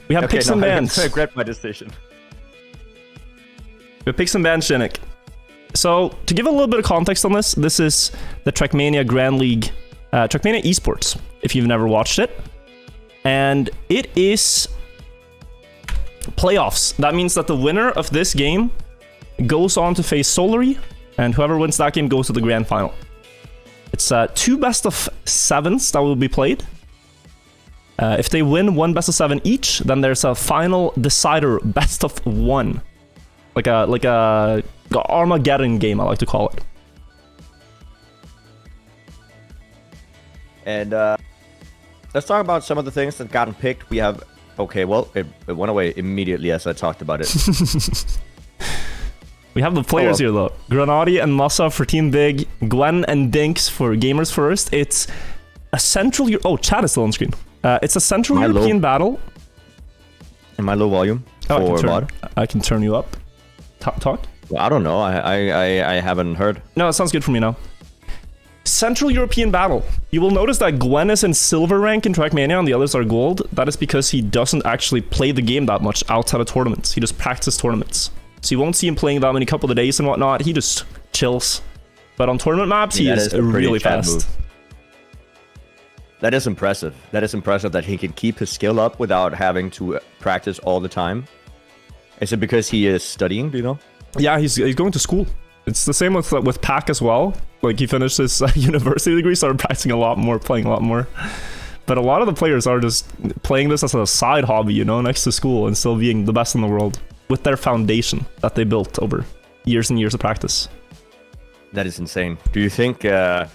We have picks and bans. I regret my decision. We have picks and bans, Janik. So, to give a little bit of context on this, this is the Trackmania Grand League, Trackmania Esports, if you've never watched it. And it is playoffs. That means that the winner of this game goes on to face Solary, and whoever wins that game goes to the grand final. It's 2 best of 7s that will be played. If they win 1 best of 7 each, then there's a final decider best of 1. Like a Armageddon game, I like to call it. And let's talk about some of the things that gotten picked. We have... Okay, well, it went away immediately as I talked about it. We have the players here, though. Grenadi and Massa for Team Big. Gwen and Dinks for Gamers First. It's a central... Oh, chat is still on screen. It's a Central European battle. In my low volume for I can turn you up. Talk? Well, I don't know. I haven't heard. No, it sounds good for me now. Central European battle. You will notice that Gwen is in silver rank in Trackmania and the others are gold. That is because he doesn't actually play the game that much outside of tournaments. He just practices tournaments. So you won't see him playing that many couple of days and whatnot. He just chills. But on tournament maps, he is really fast. Move. That is impressive. That is impressive that he can keep his skill up without having to practice all the time. Is it because he is studying, do you know? Yeah, he's going to school. It's the same with Pac as well. Like, he finished his university degree, started practicing a lot more, playing a lot more. But a lot of the players are just playing this as a side hobby, you know, next to school and still being the best in the world with their foundation that they built over years and years of practice. That is insane. Do you think that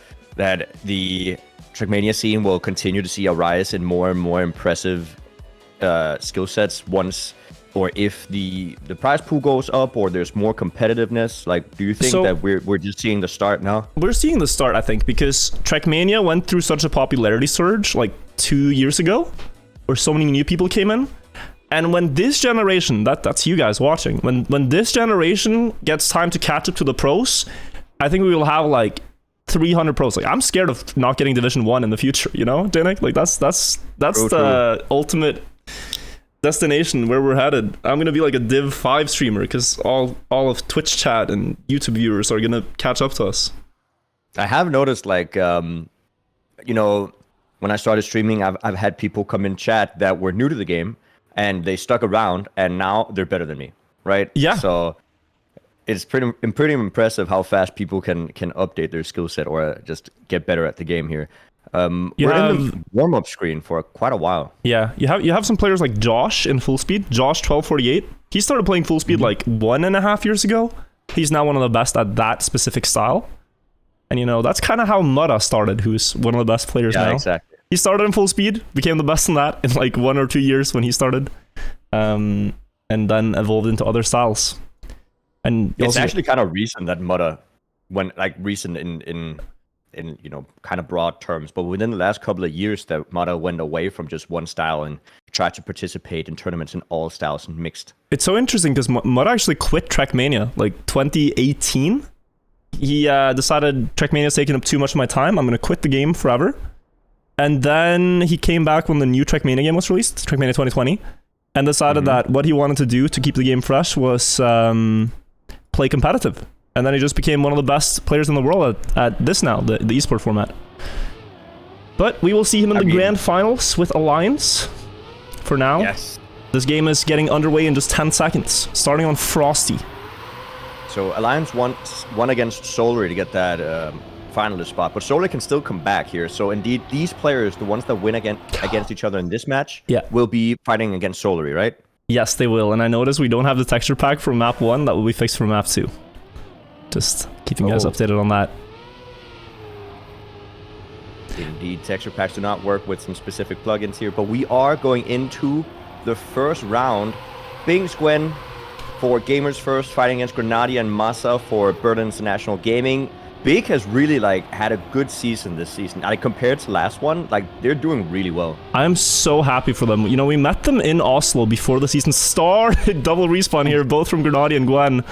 the Trackmania scene will continue to see a rise in more and more impressive skill sets once... or if the prize pool goes up or there's more competitiveness? Like, do you think that we're just seeing the start now? We're seeing the start, I think, because Trackmania went through such a popularity surge like 2 years ago, where so many new people came in. And when this generation, that's you guys watching, when this generation gets time to catch up to the pros, I think we will have like 300 pros. Like, I'm scared of not getting Division 1 in the future, you know, Janik? Like, that's the ultimate destination where we're headed. I'm gonna be like a Div 5 streamer because all of Twitch chat and YouTube viewers are gonna catch up to us. I have noticed, like, you know, when I started streaming, I've had people come in chat that were new to the game and they stuck around and now they're better than me, right? Yeah. So it's pretty impressive how fast people can update their skill set or just get better at the game here. We're in the warm-up screen for quite a while. Yeah, you have some players like Josh in full speed. Josh 1248. He started playing full speed like 1.5 years ago. He's now one of the best at that specific style. And you know, that's kind of how Mutta started, who's one of the best players now. Yeah, exactly. He started in full speed, became the best in that in like 1 or 2 years when he started, and then evolved into other styles. And it's actually kind of recent that Mutta went, like, recent in you know, kind of broad terms, but within the last couple of years that Mutta went away from just one style and tried to participate in tournaments in all styles and mixed. It's so interesting because Mutta actually quit Trackmania like 2018. He decided Trackmania's taking up too much of my time, I'm gonna quit the game forever. And then he came back when the new Trackmania game was released, Trackmania 2020, and decided that what he wanted to do to keep the game fresh was play competitive. And then he just became one of the best players in the world at this now, the esport format. But we will see him in the grand finals with Alliance for now. Yes. This game is getting underway in just 10 seconds, starting on Frosty. So Alliance won against Solary to get that finalist spot, but Solary can still come back here. So indeed, these players, the ones that win against each other in this match, will be fighting against Solary, right? Yes, they will. And I noticed we don't have the texture pack for map 1. That will be fixed for map 2. Just keeping you guys updated on that. Indeed, texture packs do not work with some specific plugins here, but we are going into the first round. Bings Gwen for Gamers First, fighting against Grenadi and Massa for Burden International Gaming. Big has really had a good season this season. Compared to last one, they're doing really well. I'm so happy for them. You know, we met them in Oslo before the season started. Double respawn here, both from Grenadi and Gwen.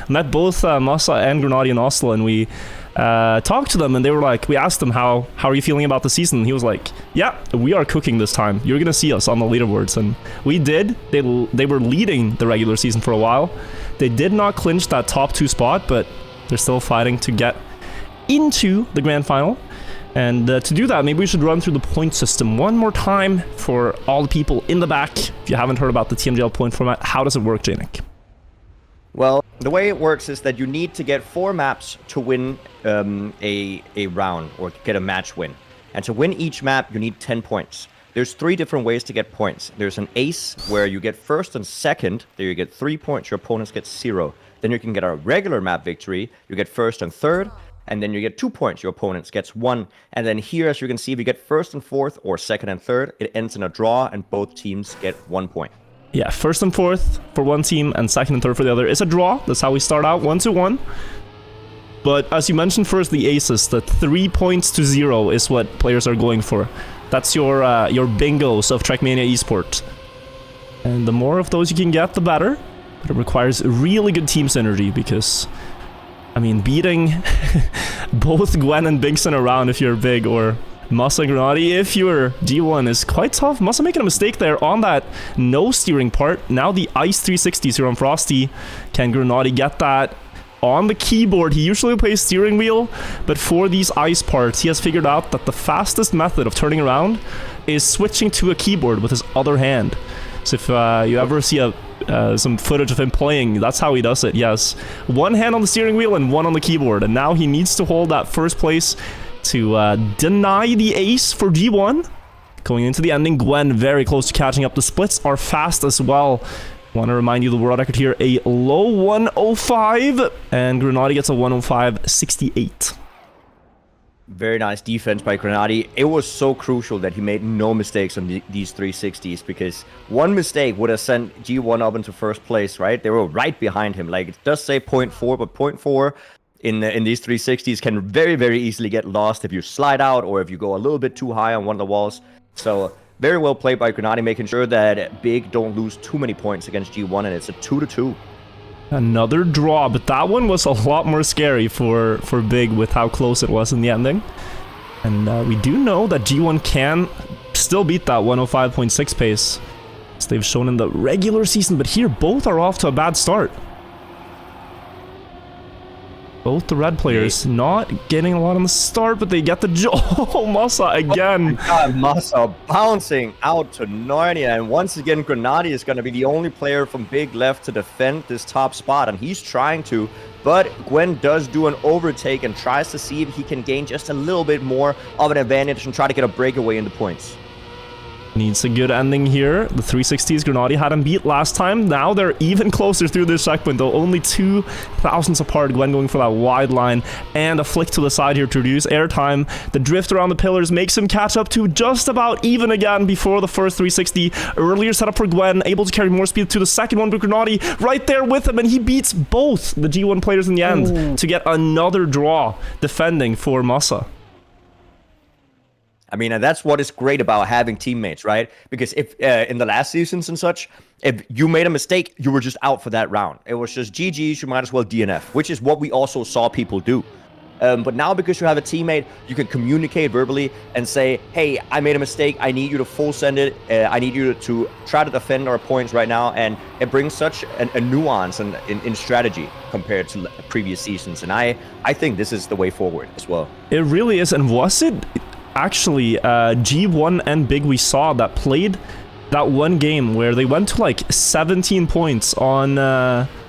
Met both Massa and Grenadi in Oslo, and we talked to them, and they were like, we asked them how are you feeling about the season, and he was like, yeah, we are cooking this time. You're gonna see us on the leaderboards. And we did. They were leading the regular season for a while. They did not clinch that top 2 spot, but they're still fighting to get into the grand final. And to do that, maybe we should run through the point system one more time for all the people in the back. If you haven't heard about the TMGL point format, how does it work, Janik? Well, the way it works is that you need to get 4 maps to win a round or get a match win. And to win each map, you need 10 points. There's 3 different ways to get points. There's an ace, where you get first and second. There you get 3 points. Your opponents get 0. Then you can get a regular map victory. You get first and third. And then you get 2 points. Your opponents gets 1. And then here, as you can see, if you get first and fourth or second and third, it ends in a draw, and both teams get 1 point. Yeah, first and fourth for one team and second and third for the other. It's a draw. That's how we start out, 1-1. But as you mentioned first, the aces, the 3 points to 0 is what players are going for. That's your bingos of Trackmania eSport. And the more of those you can get, the better. But it requires really good team synergy, because I mean, beating both Gwen and Binks in a round if you're big, or Masa and Grenadi if you're G1, is quite tough. Masa making a mistake there on that no steering part. Now the Ice 360s here on Frosty. Can Grenadi get that on the keyboard? He usually plays steering wheel, but for these ice parts, he has figured out that the fastest method of turning around is switching to a keyboard with his other hand. So if you ever see some footage of him playing, that's how he does it. He has one hand on the steering wheel and one on the keyboard, and now he needs to hold that first place to deny the ace for G1. Going into the ending, Gwen very close to catching up. The splits are fast as well. Want to remind you the world record here, a low 105, and Grenadi gets a 105.68. Very nice defense by Grenadi. It was so crucial that he made no mistakes on these 360s, because one mistake would have sent G1 up into first place, right? They were right behind him. Like, it does say 0.4, but 0.4 in these 360s can very, very easily get lost if you slide out or if you go a little bit too high on one of the walls. So very well played by Grenadi, making sure that Big don't lose too many points against G1, and it's a 2-2. Another draw, but that one was a lot more scary for Big with how close it was in the ending. And we do know that G1 can still beat that 105.6 pace, as they've shown in the regular season, but here both are off to a bad start. Both the red players not getting a lot on the start, but they get the Oh, Masa again. Oh God, Masa bouncing out to Narnia. And once again, Grenadi is going to be the only player from Big left to defend this top spot. And he's trying to. But Gwen does do an overtake and tries to see if he can gain just a little bit more of an advantage and try to get a breakaway into points. Needs a good ending here. The 360s, Grenadi had him beat last time. Now they're even closer through this checkpoint, though. Only 2 thousandths apart. Gwen going for that wide line. And a flick to the side here to reduce airtime. The drift around the pillars makes him catch up to just about even again before the first 360. Earlier setup for Gwen. Able to carry more speed to the second one, but Grenadi right there with him. And he beats both the G1 players in the end to get another draw defending for Masa. I mean, and that's what is great about having teammates, right? Because if in the last seasons and such, if you made a mistake, you were just out for that round. It was just GG's, you might as well DNF, which is what we also saw people do. But now, because you have a teammate, you can communicate verbally and say, hey, I made a mistake. I need you to full send it. I need you to try to defend our points right now. And it brings such a nuance in strategy compared to previous seasons. And I think this is the way forward as well. It really is. And was it actually G1 and Big we saw that played that one game where they went to like 17 points on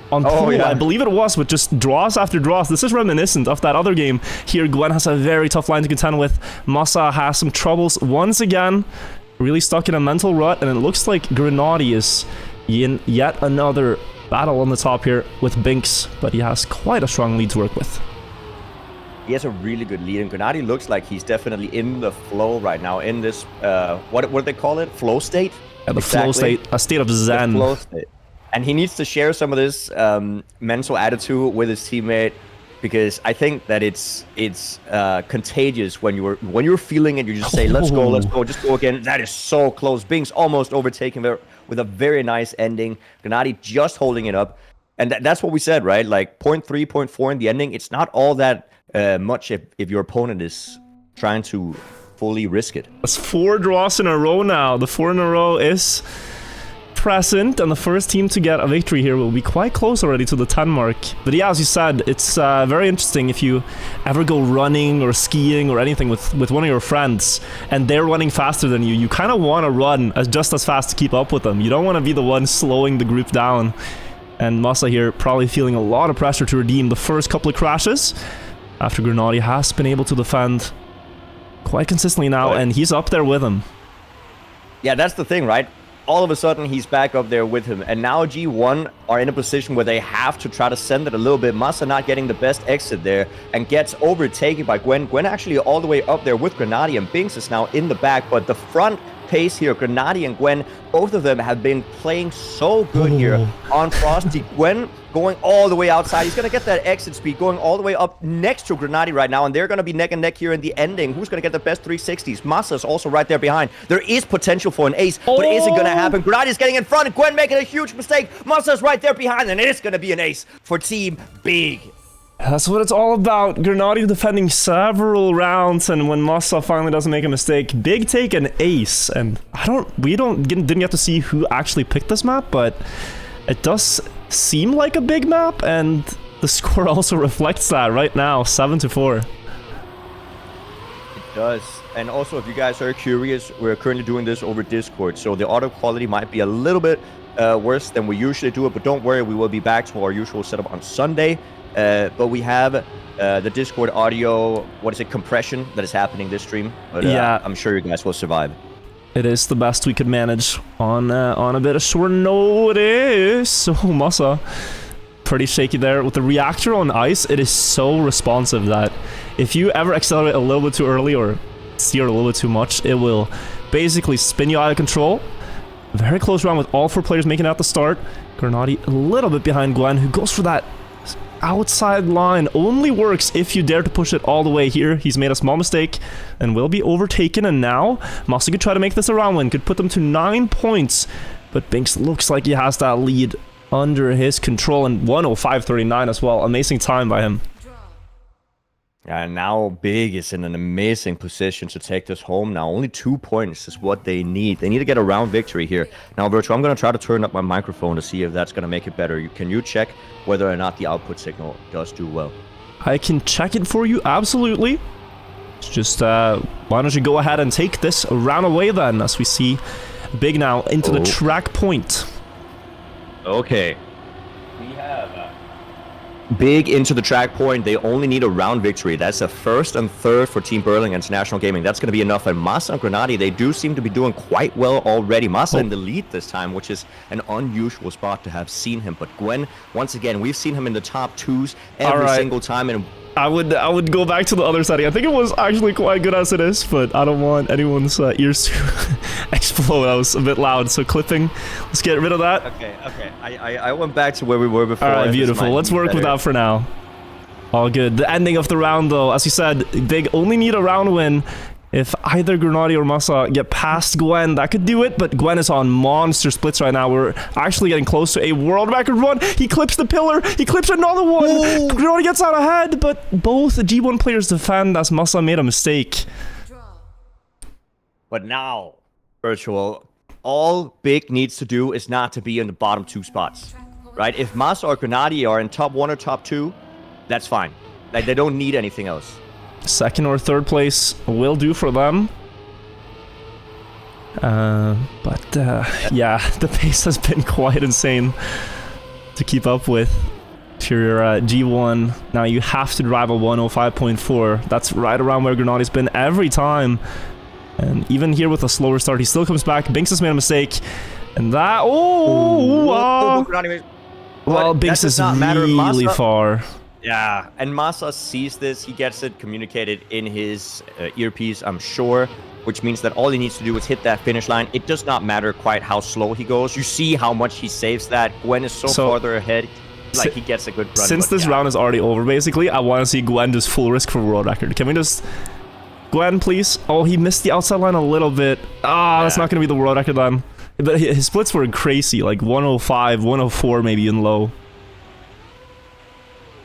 pool, yeah. I believe it was, with just draws after draws. This is reminiscent of that other game. Here Gwen has a very tough line to contend with. Masa has some troubles once again, really stuck in a mental rut, and it looks like Grenadi is in yet another battle on the top here with Binks, but he has quite a strong lead to work with. He has a really good lead, and Grenadi looks like he's definitely in the flow right now, in this, what do they call it? Flow state? Yeah, the flow state, a state of zen. The flow state. And he needs to share some of this mental attitude with his teammate, because I think that it's contagious when you're feeling it. You just say, let's go, just go again. That is so close. Bing's almost overtaken there with a very nice ending. Grenadi just holding it up. And that's what we said, right? Like 0.3, 0.4 in the ending. It's not all that much if your opponent is trying to fully risk it. That's 4 draws in a row now. The 4 in a row is present, and the first team to get a victory here will be quite close already to the 10 mark. But yeah, as you said, it's very interesting if you ever go running or skiing or anything with one of your friends and they're running faster than you kind of want to run just as fast to keep up with them. You don't want to be the one slowing the group down. And Masa here probably feeling a lot of pressure to redeem the first couple of crashes after Grenadier has been able to defend quite consistently now, and he's up there with him. Yeah, that's the thing, right? All of a sudden, he's back up there with him. And now G1 are in a position where they have to try to send it a little bit. Masa not getting the best exit there and gets overtaken by Gwen. Gwen actually all the way up there with Grenadier, and Binks is now in the back. But the front pace here, Grenadier and Gwen, both of them have been playing so good here on Frosty. Gwen going all the way outside. He's going to get that exit speed going all the way up next to Grenadier right now, and they're going to be neck and neck here in the ending. Who's going to get the best 360s? Masa's also right there behind. There is potential for an ace, but is it going to happen? Grenadier's getting in front, Gwen making a huge mistake. Masa's right there behind, and it is going to be an ace for Team Big. That's what it's all about. Grenadier defending several rounds, and when Masa finally doesn't make a mistake, Big take an ace. And we didn't get to see who actually picked this map, but it does seem like a big map, and the score also reflects that right now, 7-4. It does. And also, if you guys are curious, we're currently doing this over Discord, so the audio quality might be a little bit worse than we usually do it, but don't worry, we will be back to our usual setup on Sunday. But we have the Discord audio, compression that is happening this stream. But yeah, I'm sure you guys will survive. It is the best we could manage on a bit of short notice. So Masa, pretty shaky there. With the reactor on ice, it is so responsive that if you ever accelerate a little bit too early or steer a little bit too much, it will basically spin you out of control. Very close round with all 4 players making out the start. Grenadier a little bit behind Gwen, who goes for that outside line. Only works if you dare to push it all the way here. He's made a small mistake and will be overtaken, and now Masa could try to make this a round win, could put them to 9 points, but Binks looks like he has that lead under his control, and 105.39 as well. Amazing time by him. And now Big is in an amazing position to take this home now. Only 2 points is what they need. They need to get a round victory here. Now, Virtual, I'm going to try to turn up my microphone to see if that's going to make it better. Can you check whether or not the output signal does do well? I can check it for you, absolutely. It's just, why don't you go ahead and take this round away then, as we see Big now into the track point. Okay. We have Big into the track point. They only need a round victory. That's a first and third for Team Berlin International Gaming. That's going to be enough. And Masa and Grenadier, they do seem to be doing quite well already. Masa in the lead this time, which is an unusual spot to have seen him. But Gwen, once again, we've seen him in the top 2s every single time. And I would go back to the other setting. I think it was actually quite good as it is, but I don't want anyone's ears to explode. That was a bit loud, so clipping. Let's get rid of that. Okay. I went back to where we were before. All right, beautiful. Let's work with that for now. All good. The ending of the round, though, as you said, Big only need a round win. If either Grenadier or Masa get past Gwen, that could do it, but Gwen is on monster splits right now. We're actually getting close to a world record run. He clips the pillar. He clips another one. Whoa. Grenadier gets out ahead, but both G1 players defend as Masa made a mistake. But now, Virtual, all Big needs to do is not to be in the bottom 2 spots, right? If Masa or Grenadier are in top 1 or top 2, that's fine. Like, they don't need anything else. Second or third place will do for them. Yeah, the pace has been quite insane to keep up with. If you're G1, now you have to drive a 105.4. That's right around where Grenadier's been every time. And even here with a slower start, he still comes back. Binks has made a mistake. And that... well, Binks is really far. Yeah, and Masa sees this. He gets it communicated in his earpiece, I'm sure, which means that all he needs to do is hit that finish line. It does not matter quite how slow he goes. You see how much he saves that. Gwen is so farther ahead. Like, he gets a good run. Since this round is already over, basically, I want to see Gwen just full risk for world record. Can we just... Gwen, please? Oh, he missed the outside line a little bit. That's not going to be the world record then. But his splits were crazy, like 105, 104 maybe in low.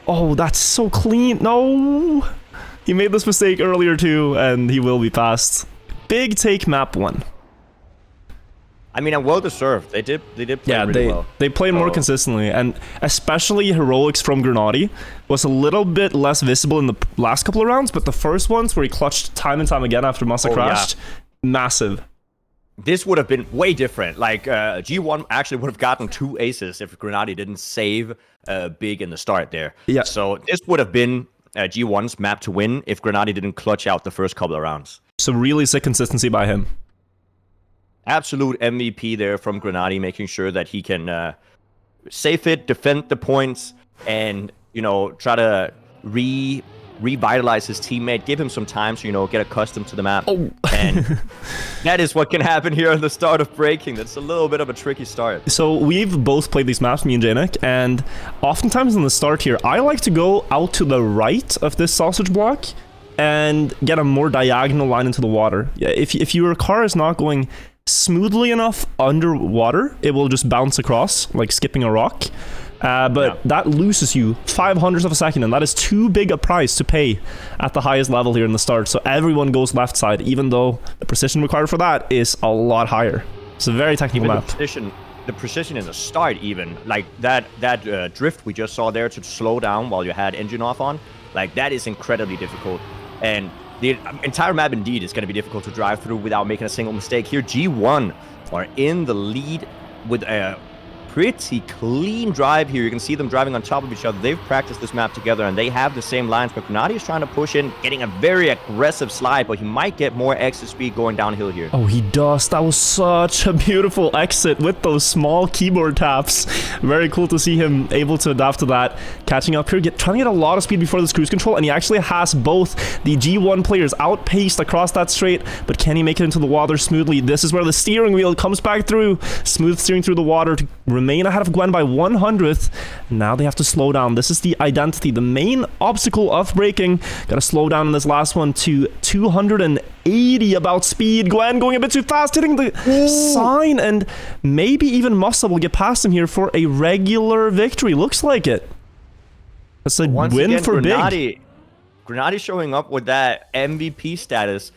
Oh, that's so clean. No! He made this mistake earlier too, and he will be passed. Big take map 1. I mean, and well deserved. They did play really well. They played more consistently, and especially heroics from Grenady was a little bit less visible in the last couple of rounds, but the first ones where he clutched time and time again after Massa crashed, massive. This would have been way different. Like, G1 actually would have gotten 2 aces if Grenady didn't save big in the start there. Yeah. So this would have been G1's map to win if Grenady didn't clutch out the first couple of rounds. So really sick consistency by him. Absolute MVP there from Grenady, making sure that he can safe it, defend the points, and, you know, try to revitalize his teammate, give him some time to, you know, get accustomed to the map. Oh. And that is what can happen here at the start of breaking. That's a little bit of a tricky start. So we've both played these maps, me and Janik, and oftentimes in the start here, I like to go out to the right of this sausage block and get a more diagonal line into the water. If your car is not going smoothly enough underwater, it will just bounce across, like skipping a rock. But that loses you 0.05 of a second, and that is too big a price to pay at the highest level here in the start. So everyone goes left side, even though the precision required for that is a lot higher. It's a very technical map. The precision in the start, even like that drift we just saw there to slow down while you had engine off on, like that is incredibly difficult. And the entire map indeed is going to be difficult to drive through without making a single mistake. Here, G1 are in the lead with a pretty clean drive here. You can see them driving on top of each other. They've practiced this map together, and they have the same lines. But Grenady is trying to push in, getting a very aggressive slide, but he might get more exit speed going downhill here. Oh, he does. That was such a beautiful exit with those small keyboard taps. Very cool to see him able to adapt to that. Catching up here, trying to get a lot of speed before this cruise control, and he actually has both the G1 players outpaced across that straight, but can he make it into the water smoothly? This is where the steering wheel comes back through. Smooth steering through the water to remain ahead of Gwen by 100th. Now they have to slow down. This is the identity, the main obstacle of braking. Gotta slow down in this last one to 280 about speed. Gwen going a bit too fast, hitting the sign, and maybe even Mussa will get past him here for a regular victory. Looks like it. That's a win again, for Big. Grenady showing up with that MVP status.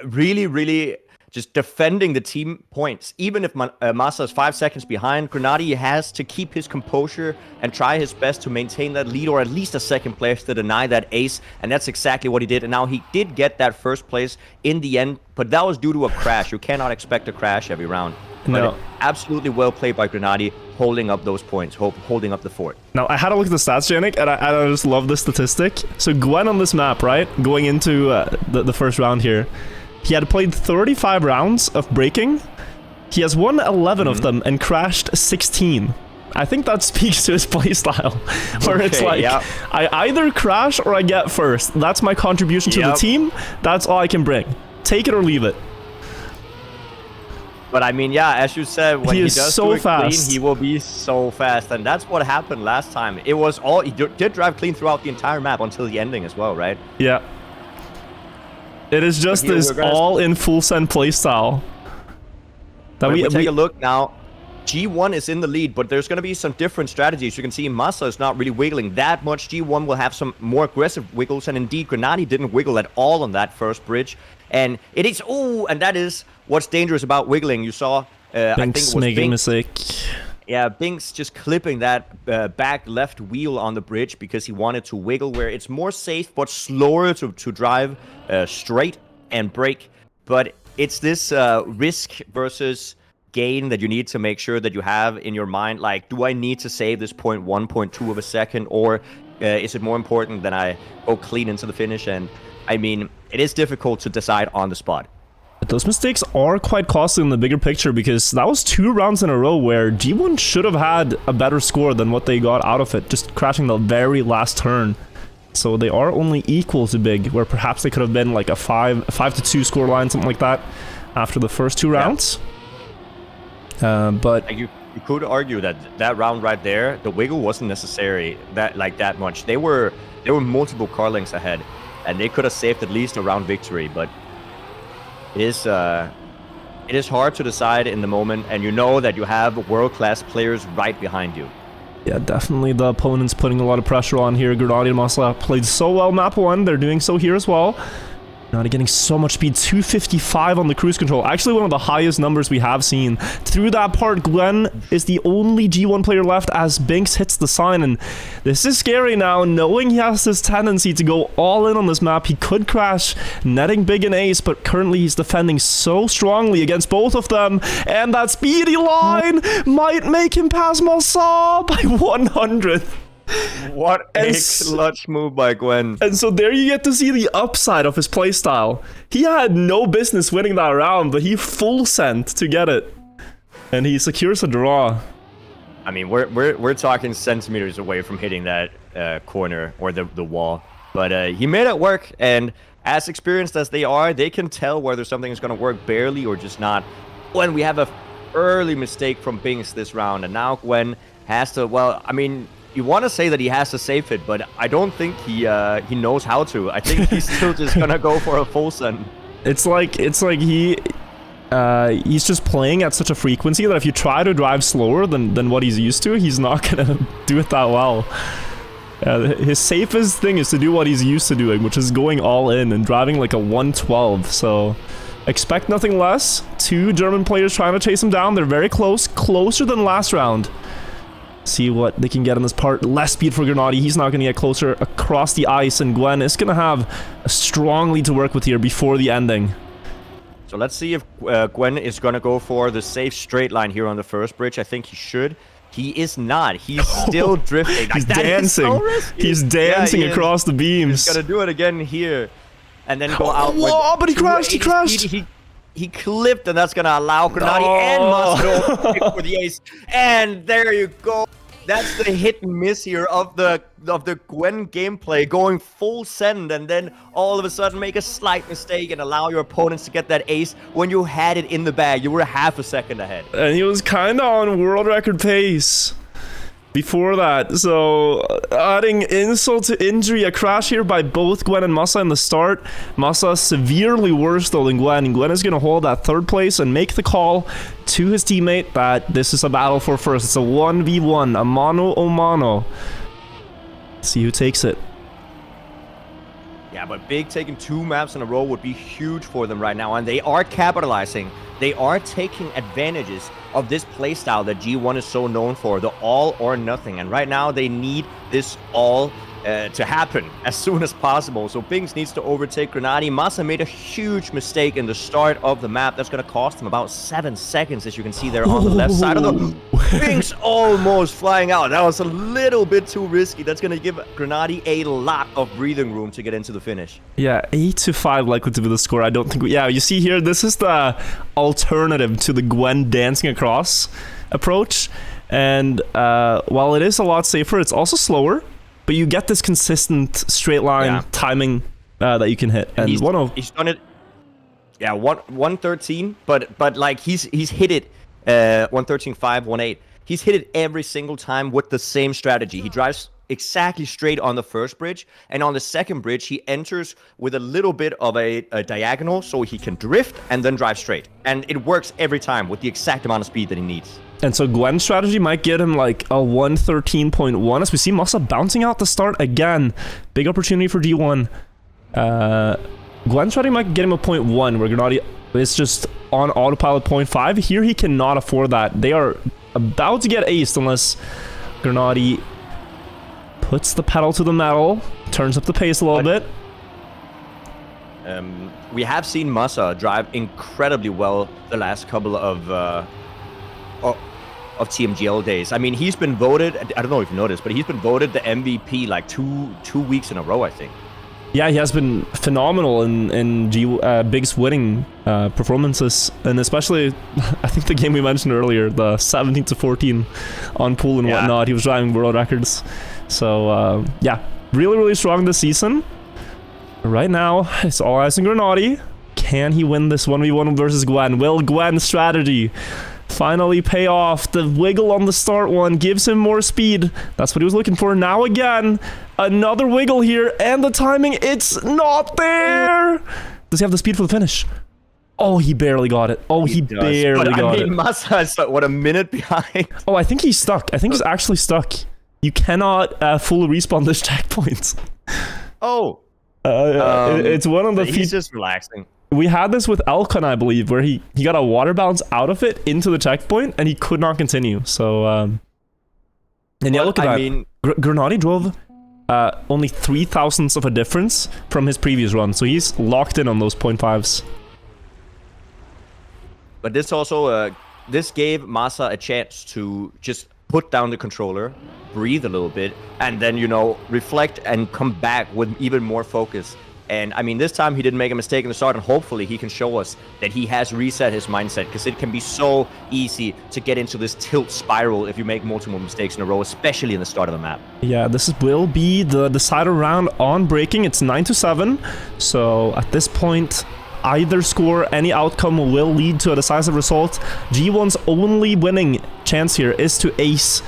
Really just defending the team points. Even if Massa is 5 seconds behind, Grenady has to keep his composure and try his best to maintain that lead, or at least a second place to deny that ace, and that's exactly what he did. And now he did get that first place in the end, but that was due to a crash. You cannot expect a crash every round. No. But absolutely well played by Grenady, holding up those points, holding up the fort. Now, I had a look at the stats, Janik, and I just love this statistic. So Gwen on this map, right, going into the first round here, he had played 35 rounds of braking. He has won 11 of them and crashed 16. I think that speaks to his playstyle, where it's like, I either crash or I get first. That's my contribution to the team. That's all I can bring. Take it or leave it. But I mean, yeah, as you said, when he does so do it fast. clean, he will be so fast. And that's what happened last time. It was all, he did drive clean throughout the entire map until the ending as well, right? Yeah. It is just this all in full send playstyle. We take a look now. G1 is in the lead, but there's going to be some different strategies. You can see Massa is not really wiggling that much. G1 will have some more aggressive wiggles, and indeed, Grenady didn't wiggle at all on that first bridge. And it is, and that is what's dangerous about wiggling. You saw, I think it was making a mistake. Yeah, Binks just clipping that back left wheel on the bridge because he wanted to wiggle, where it's more safe but slower to drive straight and brake. But it's this risk versus gain that you need to make sure that you have in your mind. Like, do I need to save this 0.1, 0.2 of a second, or is it more important that I go clean into the finish? And I mean, it is difficult to decide on the spot. Those mistakes are quite costly in the bigger picture, because that was 2 rounds in a row where G1 should have had a better score than what they got out of it, just crashing the very last turn. So they are only equal to Big, where perhaps they could have been like a 5-2 score line, something like that, after the first 2 rounds. But you could argue that that round right there, the wiggle wasn't necessary that much. They were multiple car lengths ahead, and they could have saved at least a round victory. But it is hard to decide in the moment, and you know that you have world-class players right behind you. Yeah, definitely the opponent's putting a lot of pressure on here. Grenadier and Masa played so well map 1. They're doing so here as well. Grenadier getting so much speed. 255 on the cruise control. Actually, one of the highest numbers we have seen. Through that part, Gwen is the only G1 player left as Binks hits the sign. And this is scary now, knowing he has this tendency to go all in on this map. He could crash, netting Big and Ace, but currently he's defending so strongly against both of them. And that speedy line might make him pass Masa by 100. What a clutch move by Gwen. And so there you get to see the upside of his playstyle. He had no business winning that round, but he full sent to get it. And he secures a draw. I mean, we're talking centimeters away from hitting that corner or the wall. But he made it work, and as experienced as they are, they can tell whether something is going to work barely or just not. When we have a early mistake from Binks this round, and now Gwen has to, well, I mean, you want to say that he has to save it, but I don't think he knows how to. I think he's still just gonna go for a full send. It's like he's just playing at such a frequency that if you try to drive slower than what he's used to, he's not gonna do it that well. His safest thing is to do what he's used to doing, which is going all in and driving like a 112. So expect nothing less. 2 German players trying to chase him down. They're very close, closer than last round. See what they can get in this part. Less speed for Grenadier. He's not going to get closer across the ice, and Gwen is going to have a strong lead to work with here before the ending. So let's see if Gwen is going to go for the safe straight line here on the first bridge. I think he should. He is not. He's still drifting. He's dancing. So he's dancing across the beams. He's going to do it again here. And then go out. Whoa, but he crashed. He crashed. He clipped, and that's going to allow Grenadier and Masa to for the ace. And there you go. That's the hit and miss here of the Gwen gameplay, going full send and then all of a sudden make a slight mistake and allow your opponents to get that ace when you had it in the bag. You were half a second ahead. And he was kind of on world record pace before that, so adding insult to injury, a crash here by both Gwen and Masa in the start. Masa severely worse though than Gwen, and Gwen is going to hold that 3rd place and make the call to his teammate that this is a battle for first. It's a 1v1, a mano a mano. See who takes it. Yeah, but Big taking 2 maps in a row would be huge for them right now, and they are capitalizing. They are taking advantages of this playstyle that G1 is so known for, the all or nothing. And right now, they need this all to happen as soon as possible. So Binks needs to overtake Grenadier. Masa made a huge mistake in the start of the map. That's going to cost him about 7 seconds, as you can see there on the left side of the... Binks almost flying out. That was a little bit too risky. That's going to give Grenadier a lot of breathing room to get into the finish. Yeah, 8-5 likely to be the score. I don't think... Yeah, you see here, this is the alternative to the Gwen dancing across approach. And while it is a lot safer, it's also slower. But you get this consistent straight line timing that you can hit. And he's done it. Yeah, 113. But like he's hit it 113.5, 1.8. He's hit it every single time with the same strategy. He drives exactly straight on the first bridge, and on the second bridge he enters with a little bit of a diagonal so he can drift and then drive straight. And it works every time with the exact amount of speed that he needs. And so Gwen's strategy might get him like a 113.1 as we see Masa bouncing out the start again. Big opportunity for G1. Gwen's strategy might get him a 0.1 where Grenadier is just on autopilot 0.5. Here he cannot afford that. They are about to get aced unless Grenadier puts the pedal to the metal, turns up the pace a little bit. We have seen Masa drive incredibly well the last couple of TMGL days. I mean, he's been voted, I don't know if you noticed, but he's been voted the MVP like two weeks in a row, I think. Yeah, he has been phenomenal in Big's winning performances, and especially, I think the game we mentioned earlier, the 17-14 on pool and whatnot, he was driving world records. So, yeah, really, really strong this season. Right now, it's all eyes on Grenadier. Can he win this 1v1 versus Gwen? Will Gwen's strategy finally pay off? The wiggle on the start one gives him more speed. That's what he was looking for. Now again, another wiggle here, and the timing, it's not there. Does he have the speed for the finish? Oh, he barely got it. Oh, he barely got it. Masa is, what, a minute behind? Oh, I think he's stuck. I think he's actually stuck. You cannot full respawn this checkpoint. Oh. It's one of the He's just relaxing. We had this with Elkon, I believe, where he got a water bounce out of it into the checkpoint, and he could not continue. So, and yeah, look at that. I mean, Grenadi drove only 0.003 of a difference from his previous run, so he's locked in on those 0.5s. But this also, this gave Massa a chance to just put down the controller, breathe a little bit, and then, you know, reflect and come back with even more focus. And I mean, this time he didn't make a mistake in the start, and hopefully he can show us that he has reset his mindset, because it can be so easy to get into this tilt spiral if you make multiple mistakes in a row, especially in the start of the map. Yeah, this will be the decider round on braking. It's 9-7, so at this point, either score, any outcome will lead to a decisive result. G1's only winning chance here is to ace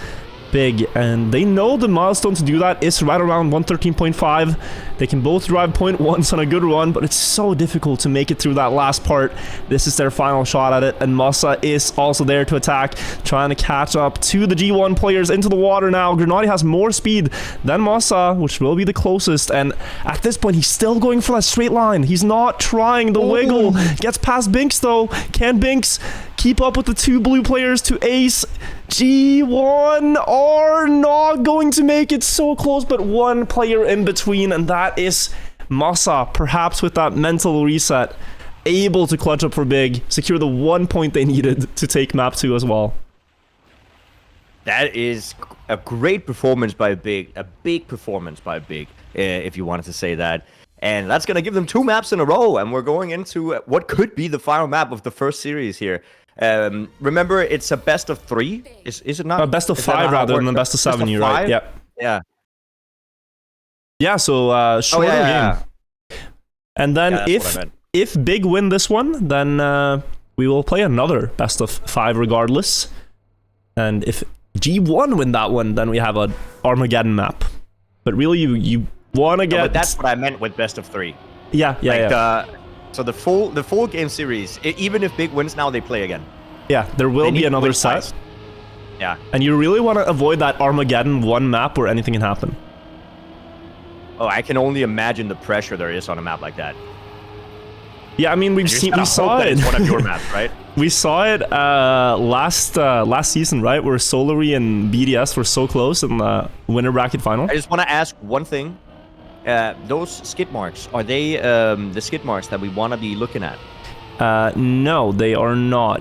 Big, and they know the milestone to do that is right around 113.5. They can both drive 0.1s on a good run, but it's so difficult to make it through that last part. This is their final shot at it, and Massa is also there to attack, trying to catch up to the G1 players into the water now. Grenadi has more speed than Massa, which will be the closest, and at this point, he's still going for that straight line. He's not trying the wiggle. Gets past Binks, though. Can Binks keep up with the two blue players to ace? G1 are not going to make it, so close, but one player in between, and that is Massa, perhaps with that mental reset, able to clutch up for Big, secure the 1 point they needed to take map 2 as well. That is a great performance by Big, a big performance by Big, if you wanted to say that. And that's going to give them 2 maps in a row, and we're going into what could be the final map of the first series here. Remember, it's a best of 3. Is it not? Best of 5 rather than best of 7. You're right. Yep. Yeah. Yeah. So shorter game. And then if Big win this one, then we will play another best of 5 regardless. And if G1 win that one, then we have an Armageddon map. But really, you want to get. But that's what I meant with best of 3. Yeah. So the full game series, even if Big wins now, they play again. Yeah, there will be another set. Yeah. And you really want to avoid that Armageddon 1 map where anything can happen. Oh, I can only imagine the pressure there is on a map like that. Yeah, I mean, we saw it. It's one of your maps, right? We saw it last season, right? Where Solary and BDS were so close in the winner bracket final. I just want to ask one thing. Those skid marks, are they the skid marks that we want to be looking at? No, they are not.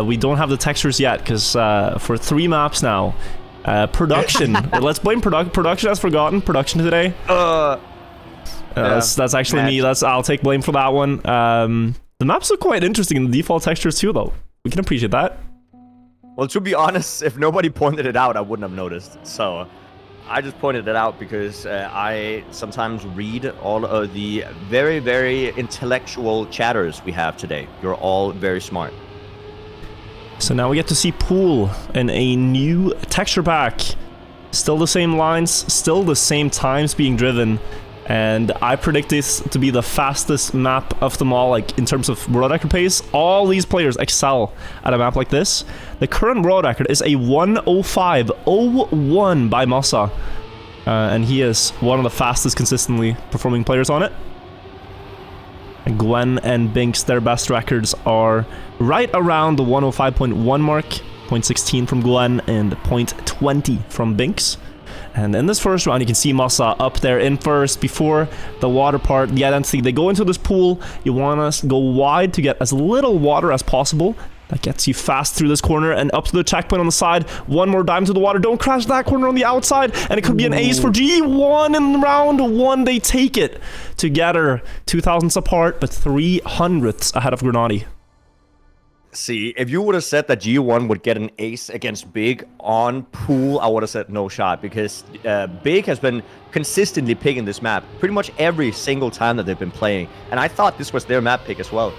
We don't have the textures yet, because for 3 maps now, production. Let's blame production has forgotten production today. That's actually me. I'll take blame for that one. The maps are quite interesting in the default textures too, though. We can appreciate that. Well, to be honest, if nobody pointed it out, I wouldn't have noticed. So I just pointed it out because I sometimes read all of the very, very intellectual chatters we have today. You're all very smart. So now we get to see Pool in a new texture pack. Still the same lines, still the same times being driven. And I predict this to be the fastest map of them all, like in terms of world record pace. All these players excel at a map like this. The current world record is a 1:05.01 by Massa. And he is one of the fastest consistently performing players on it. And Gwen and Binks, their best records are right around the 1:05.1 mark. 0.16 from Gwen and 0.20 from Binks. And in this first round, you can see Massa up there in first before the water part, the identity. They go into this pool. You want to go wide to get as little water as possible. That gets you fast through this corner and up to the checkpoint on the side. One more dive to the water. Don't crash that corner on the outside. And it could be an ace for G1 in round 1. They take it together. 2,000ths apart, but 300ths ahead of Grenadi. See, if you would have said that G1 would get an ace against Big on Pool, I would have said no shot, because Big has been consistently picking this map pretty much every single time that they've been playing, and I thought this was their map pick as well.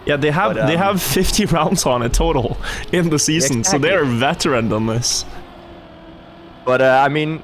Yeah, they have 50 rounds on it total in the season, exactly. So they're veteran on this. But I mean,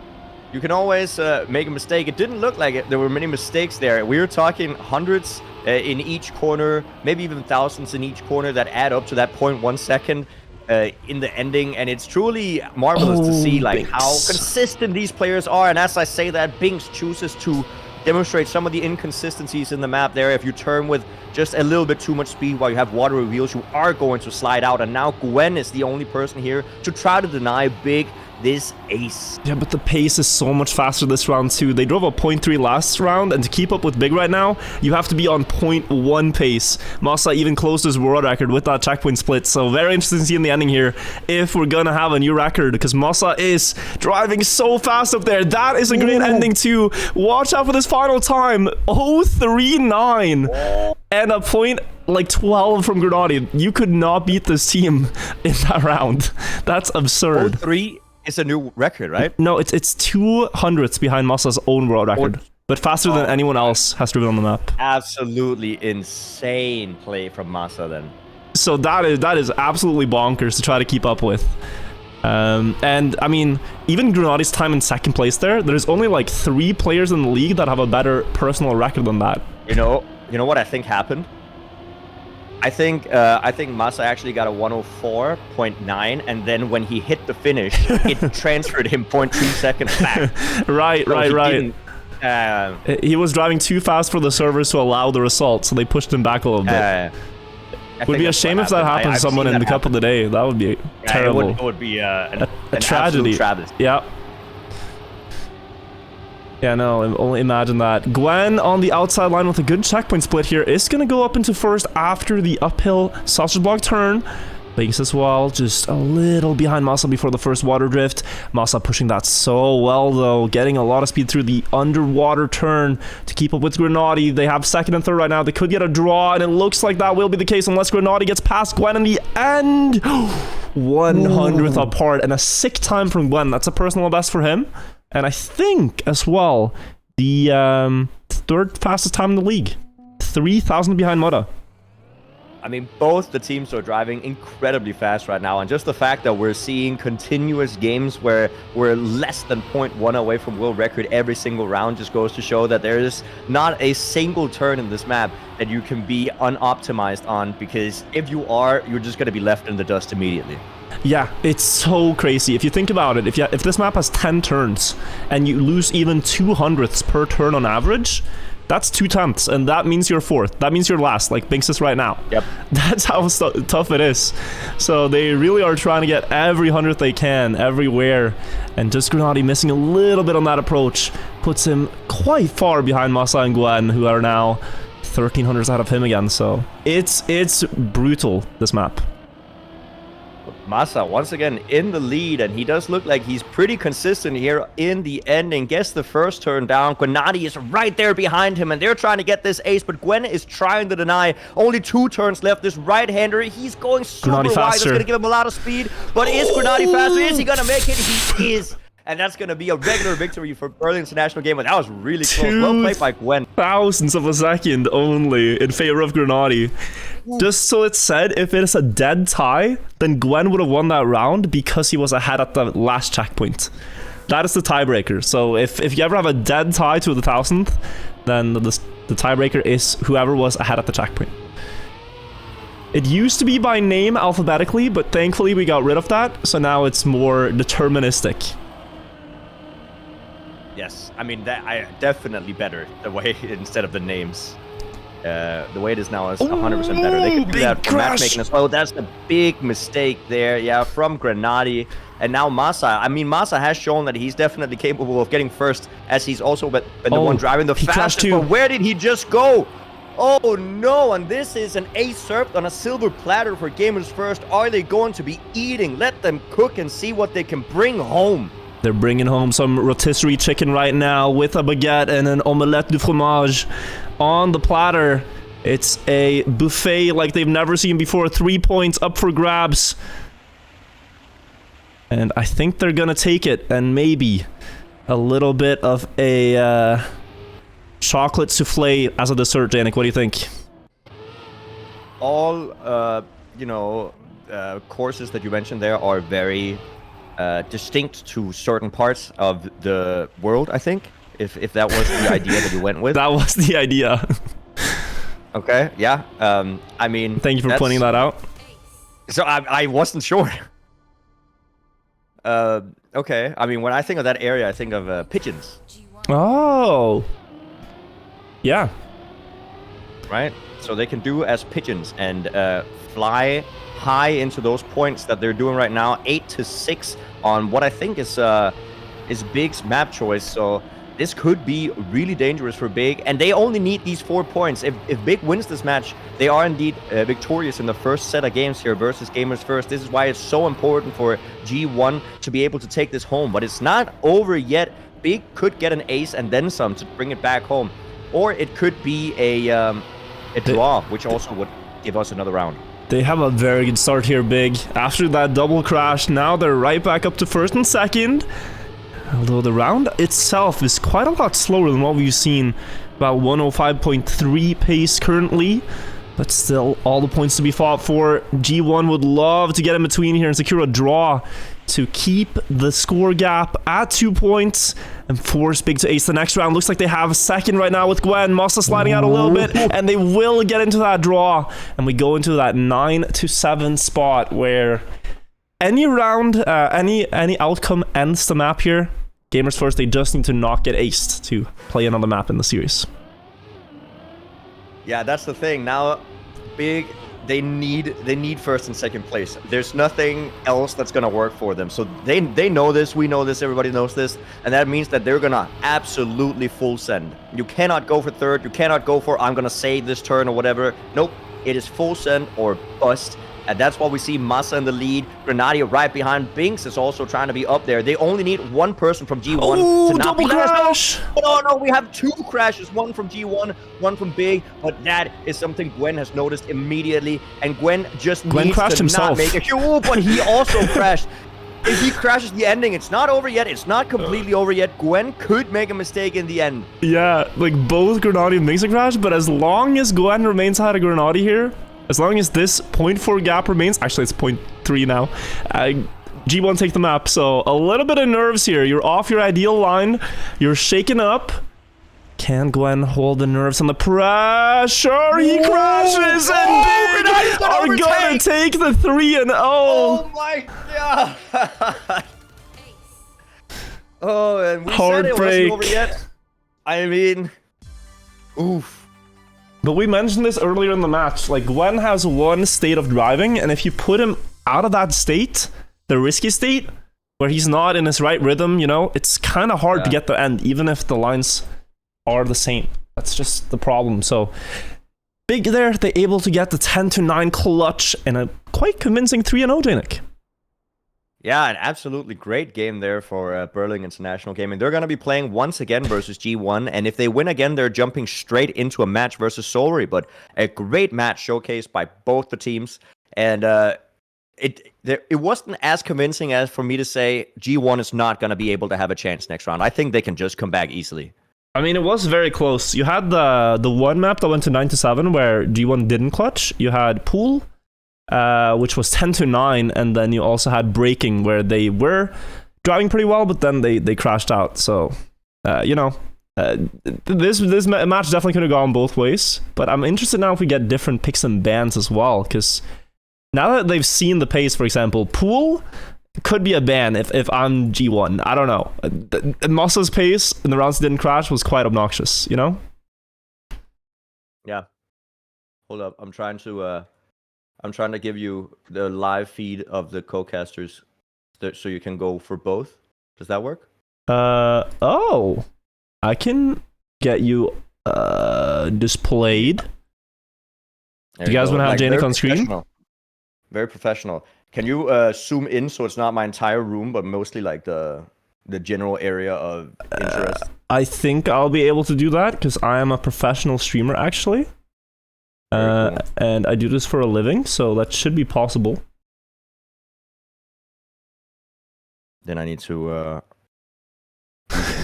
you can always make a mistake. It didn't look like there were many mistakes there. We were talking hundreds in each corner, maybe even thousands in each corner that add up to that 0.1 second. in the ending, and it's truly marvelous to see like how consistent these players are. And as I say that, Binks chooses to demonstrate some of the inconsistencies in the map there. If you turn with just a little bit too much speed while you have water reveals, you are going to slide out. And now Gwen is the only person here to try to deny Big this ace. Yeah, but the pace is so much faster this round too. They drove a 0.3 last round, and to keep up with Big right now, you have to be on 0.1 pace. Masa even closed his world record with that checkpoint split, so very interesting to see in the ending here if we're gonna have a new record, because Masa is driving so fast up there. That is a great ending too. Watch out for this final time. 0.39 and a point like 12 from Grenadier. You could not beat this team in that round. That's absurd. 0.3 is a new record, right? No, it's 200ths behind Masa's own world record, but faster than anyone else has driven on the map. Absolutely insane play from Masa then. So that is absolutely bonkers to try to keep up with. And I mean, even Grenadi's time in second place there's only like 3 players in the league that have a better personal record than that. You know what I think happened? I think Masa actually got a 104.9, and then when he hit the finish, it transferred him 0.2 seconds back. Right. He was driving too fast for the servers to allow the result, so they pushed him back a little bit. It would be a shame if that happened to someone in the Cup of the Day. That would be terrible. It would be a tragedy. Yeah. Yeah, no, only imagine that. Gwen on the outside line with a good checkpoint split here is going to go up into first after the uphill sausage block turn. Binks as well, just a little behind Masa before the first water drift. Masa pushing that so well, though, getting a lot of speed through the underwater turn to keep up with Grenadi. They have second and third right now. They could get a draw, and it looks like that will be the case unless Grenadi gets past Gwen in the end. 100th apart, and a sick time from Gwen. That's a personal best for him. And I think, as well, the third fastest time in the league. 3,000 behind Moda. I mean, both the teams are driving incredibly fast right now. And just the fact that we're seeing continuous games where we're less than 0.1 away from world record every single round just goes to show that there is not a single turn in this map that you can be unoptimized on. Because if you are, you're just going to be left in the dust immediately. Yeah, it's so crazy. If you think about it, if this map has 10 turns and you lose even 200ths per turn on average, that's 2 tenths, and that means you're fourth. That means you're last, like Binks is right now. Yep. That's how tough it is. So they really are trying to get every 100th they can, everywhere. And just Grenadi missing a little bit on that approach puts him quite far behind Masa and Gwen, who are now 1,300s out of him again. So it's brutal, this map. Masa once again in the lead, and he does look like he's pretty consistent here in the ending. Gets the first turn down. Grenadi is right there behind him, and they're trying to get this ace, but Gwen is trying to deny. Only 2 turns left. This right-hander, he's going super wide. That's going to give him a lot of speed, but is Grenadi faster? Is he going to make it? He is. And that's going to be a regular victory for Berlin International game. But that was really close. Well played by Gwen. Thousandths of a second only in favor of Grenadi. Just so it's said, if it is a dead tie, then Gwen would have won that round because he was ahead at the last checkpoint. That is the tiebreaker. So if you ever have a dead tie to the 1,000th, then the tiebreaker is whoever was ahead at the checkpoint. It used to be by name alphabetically, but thankfully we got rid of that. So now it's more deterministic. Yes, I mean, definitely better the way instead of the names. The way it is now is 100% better. They could do that for matchmaking as well. That's a big mistake there, yeah, from Grenadi. And now Masa. I mean, Masa has shown that he's definitely capable of getting first, as he's also been the one driving the fastest. But where did he just go? Oh no, and this is an ace served on a silver platter for Gamers First. Are they going to be eating? Let them cook and see what they can bring home. They're bringing home some rotisserie chicken right now with a baguette and an omelette du fromage on the platter. It's a buffet like they've never seen before. 3 points up for grabs. And I think they're going to take it. And maybe a little bit of a chocolate souffle as a dessert, Janik. What do you think? All, courses that you mentioned there are very... distinct to certain parts of the world, I think, if that was the idea that you went with. That was the idea. Okay, yeah. I mean... Thank you for pointing that out. So I wasn't sure. Okay. I mean, when I think of that area, I think of pigeons. Oh. Yeah. Right? So they can do as pigeons and fly high into those points that they're doing right now. 8 to 6 on what I think is Big's map choice. So this could be really dangerous for Big, and they only need these 4 points. If Big wins this match, they are indeed victorious in the first set of games here versus Gamers First. This is why it's so important for G1 to be able to take this home. But it's not over yet. Big could get an ace and then some to bring it back home. Or it could be a draw, which also would give us another round. They have a very good start here, Big. After that double crash, now they're right back up to first and second. Although the round itself is quite a lot slower than what we've seen. About 105.3 pace currently. But still, all the points to be fought for. G1 would love to get in between here and secure a draw to keep the score gap at 2 points and force Big to ace the next round. Looks like they have a second right now with Gwen. Massa sliding out a little bit, and they will get into that draw. And we go into that 9 to 7 spot where any round, any outcome ends the map here. Gamers First, they just need to not get aced to play another map in the series. Yeah, that's the thing. Now, Big, they need first and second place. There's nothing else that's gonna work for them. So they know this, we know this, everybody knows this, and that means that they're gonna absolutely full send. You cannot go for third, you cannot go for I'm gonna save this turn or whatever. Nope, it is full send or bust. And that's why we see Massa in the lead. Grenadier right behind. Binks is also trying to be up there. They only need one person from G1 to not be last. Oh no, we have 2 crashes. One from G1, one from Big. But that is something Gwen has noticed immediately. And Gwen just needs to not make a... Oh, but he also crashed. If he crashes the ending, it's not over yet. It's not completely over yet. Gwen could make a mistake in the end. Yeah, like both Grenadier and Binks crash. But as long as Gwen remains ahead of Grenadier here, as long as this 0.4 gap remains, actually it's 0.3 now, G1 take the map, so a little bit of nerves here. You're off your ideal line, you're shaken up. Can Gwen hold the nerves and the pressure? He crashes, and Big are gonna take the 3-0. Oh my god! Oh, and we said it wasn't over yet. I mean, oof. But we mentioned this earlier in the match, like Gwen has one state of driving, and if you put him out of that state, the risky state, where he's not in his right rhythm, you know, it's kind of hard to get the end, even if the lines are the same. That's just the problem. So, Big there, they're able to get the 10-9 clutch and a quite convincing 3-0, Janik. Yeah, an absolutely great game there for Berlin International Gaming. They're going to be playing once again versus G1, and if they win again, they're jumping straight into a match versus Solary. But a great match showcased by both the teams, and it wasn't as convincing as for me to say G1 is not going to be able to have a chance next round. I think they can just come back easily. I mean, it was very close. You had the one map that went to 9 to 7 where G1 didn't clutch. You had Pool, which was 10-9, and then you also had Breaking, where they were driving pretty well, but then they crashed out. So, you know, this match definitely could have gone both ways. But I'm interested now if we get different picks and bans as well, because now that they've seen the pace, for example, Pool could be a ban if I'm G1. I don't know. Massa's pace in the rounds that didn't crash was quite obnoxious, you know? Yeah. Hold up. I'm trying to give you the live feed of the co-casters so you can go for both. Does that work? Oh. I can get you displayed. Do you guys want to have Janik on screen? Very professional. Can you zoom in so it's not my entire room, but mostly like the general area of interest? I think I'll be able to do that because I am a professional streamer, actually. Cool. And I do this for a living, so that should be possible. Then I need to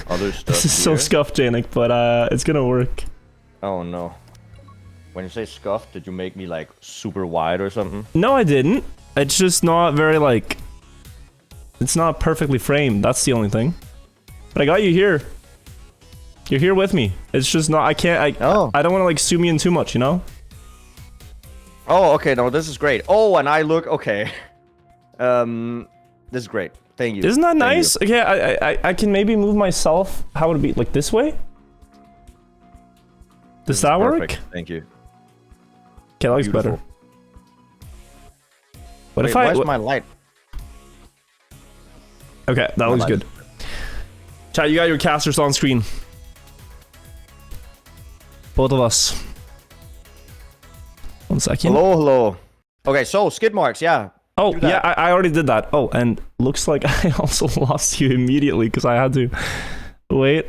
other stuff. This is so scuffed, Janik, but it's gonna work. Oh no. When you say scuffed, did you make me like super wide or something? No, I didn't. It's just not very like... It's not perfectly framed, that's the only thing. But I got you here. You're here with me. It's just not... I don't want to like zoom you in too much, you know? Oh, okay. No, this is great. Oh, and I look okay. This is great. Thank you. Isn't that nice? Okay, I can maybe move myself. How would it be? Like this way? Does that work? Thank you. Okay, that looks better. What if where's my light? Okay, that looks good. Chat, you got your casters on screen. Both of us. 1 second. Hello. Okay, so skid marks, yeah. Oh, yeah, I already did that. Oh, and looks like I also lost you immediately because I had to... Wait.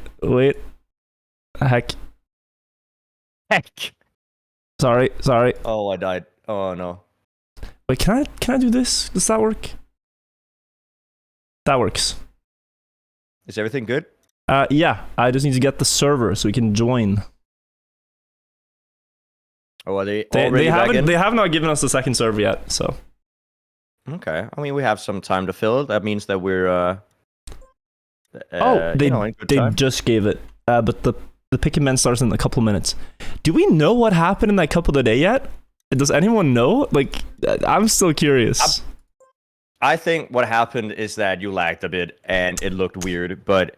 Heck. Sorry. Oh, I died. Oh, no. Wait, can I do this? Does that work? That works. Is everything good? Yeah, I just need to get the server so we can join. Oh, are they already back in? They have not given us the second server yet, so... Okay, I mean, we have some time to fill. That means that we're, they just gave it. But the pick and bend starts in a couple of minutes. Do we know what happened in that couple of days yet? Does anyone know? Like, I'm still curious. I think what happened is that you lagged a bit and it looked weird, but...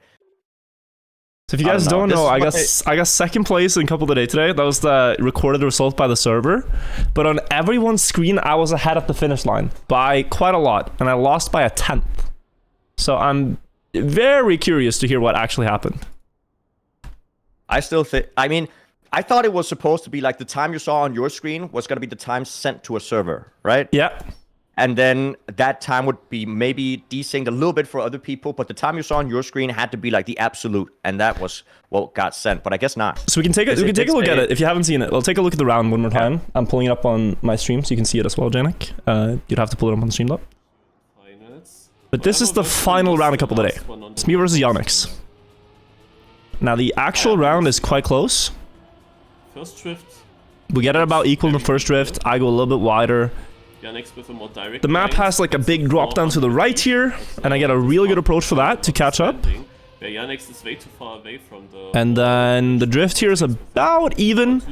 So if you guys don't know, I got second place in couple of days today. That was the recorded result by the server. But on everyone's screen, I was ahead at the finish line by quite a lot. And I lost by 1/10. So I'm very curious to hear what actually happened. I still think... I mean, I thought it was supposed to be like the time you saw on your screen was going to be the time sent to a server, right? Yeah. And then that time would be maybe desynced a little bit for other people, but the time you saw on your screen had to be like the absolute, and that was what got sent. But I guess not. So we can take a look at it if you haven't seen it. We'll take a look at the round one more time. I'm pulling it up on my stream so you can see it as well, Janik. You'd have to pull it up on the stream though. But this is the final round a couple of days. It's me versus Yonex. Now the actual round is quite close. First drift. We get it about equal in the first drift. I go a little bit wider. With a more direct the map has like a big drop down to the right here, and I get a really good approach for that to catch up. Is way too far away from the and then the drift here is about even,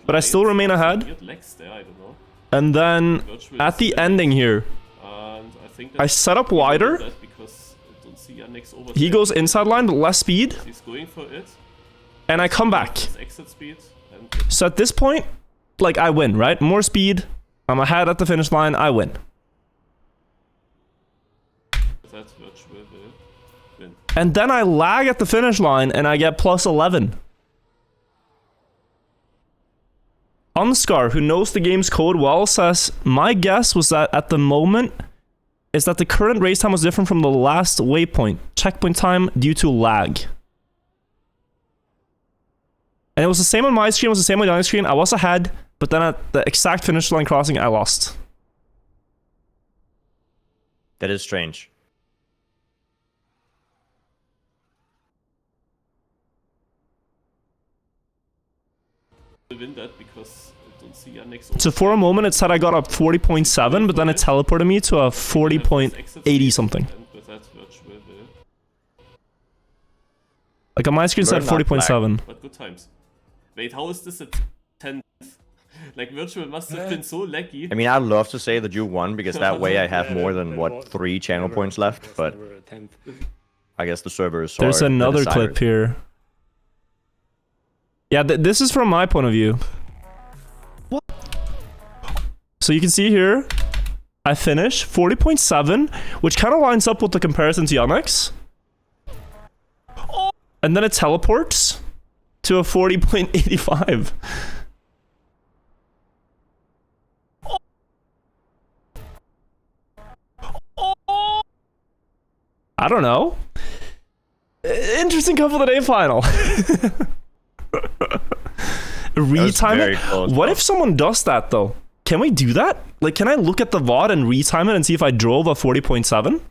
but I still remain ahead. And then at the ending here, I set up wider. He goes inside line, but less speed. And I come back. So at this point, like I win, right? More speed. I'm ahead at the finish line, I win. And then I lag at the finish line and I get plus 11. Unscar, who knows the game's code well, says, my guess was that at the moment is that the current race time was different from the last waypoint. Checkpoint time due to lag. And it was the same on my screen, it was the same on the other screen. I was ahead. But then at the exact finish line crossing, I lost. That is strange. Win that because I don't see so for a moment, it said I got a 40.7, but then it teleported me to a 40.80 something. Like on my screen, it said 40.7. But good times. Wait, how is this at 10th? Like, Virtual must have been so laggy. I mean, I'd love to say that you won, because that way I have more than, what, 3 channel points left, but... I guess the server is sorry. There's another clip here. Yeah, this is from my point of view. What? So you can see here, I finish 40.7, which kind of lines up with the comparison to Yonex. And then it teleports to a 40.85. I don't know. Interesting couple of day final. Retime it? Close, what if someone does that though? Can we do that? Like, can I look at the VOD and retime it and see if I drove a 40.7?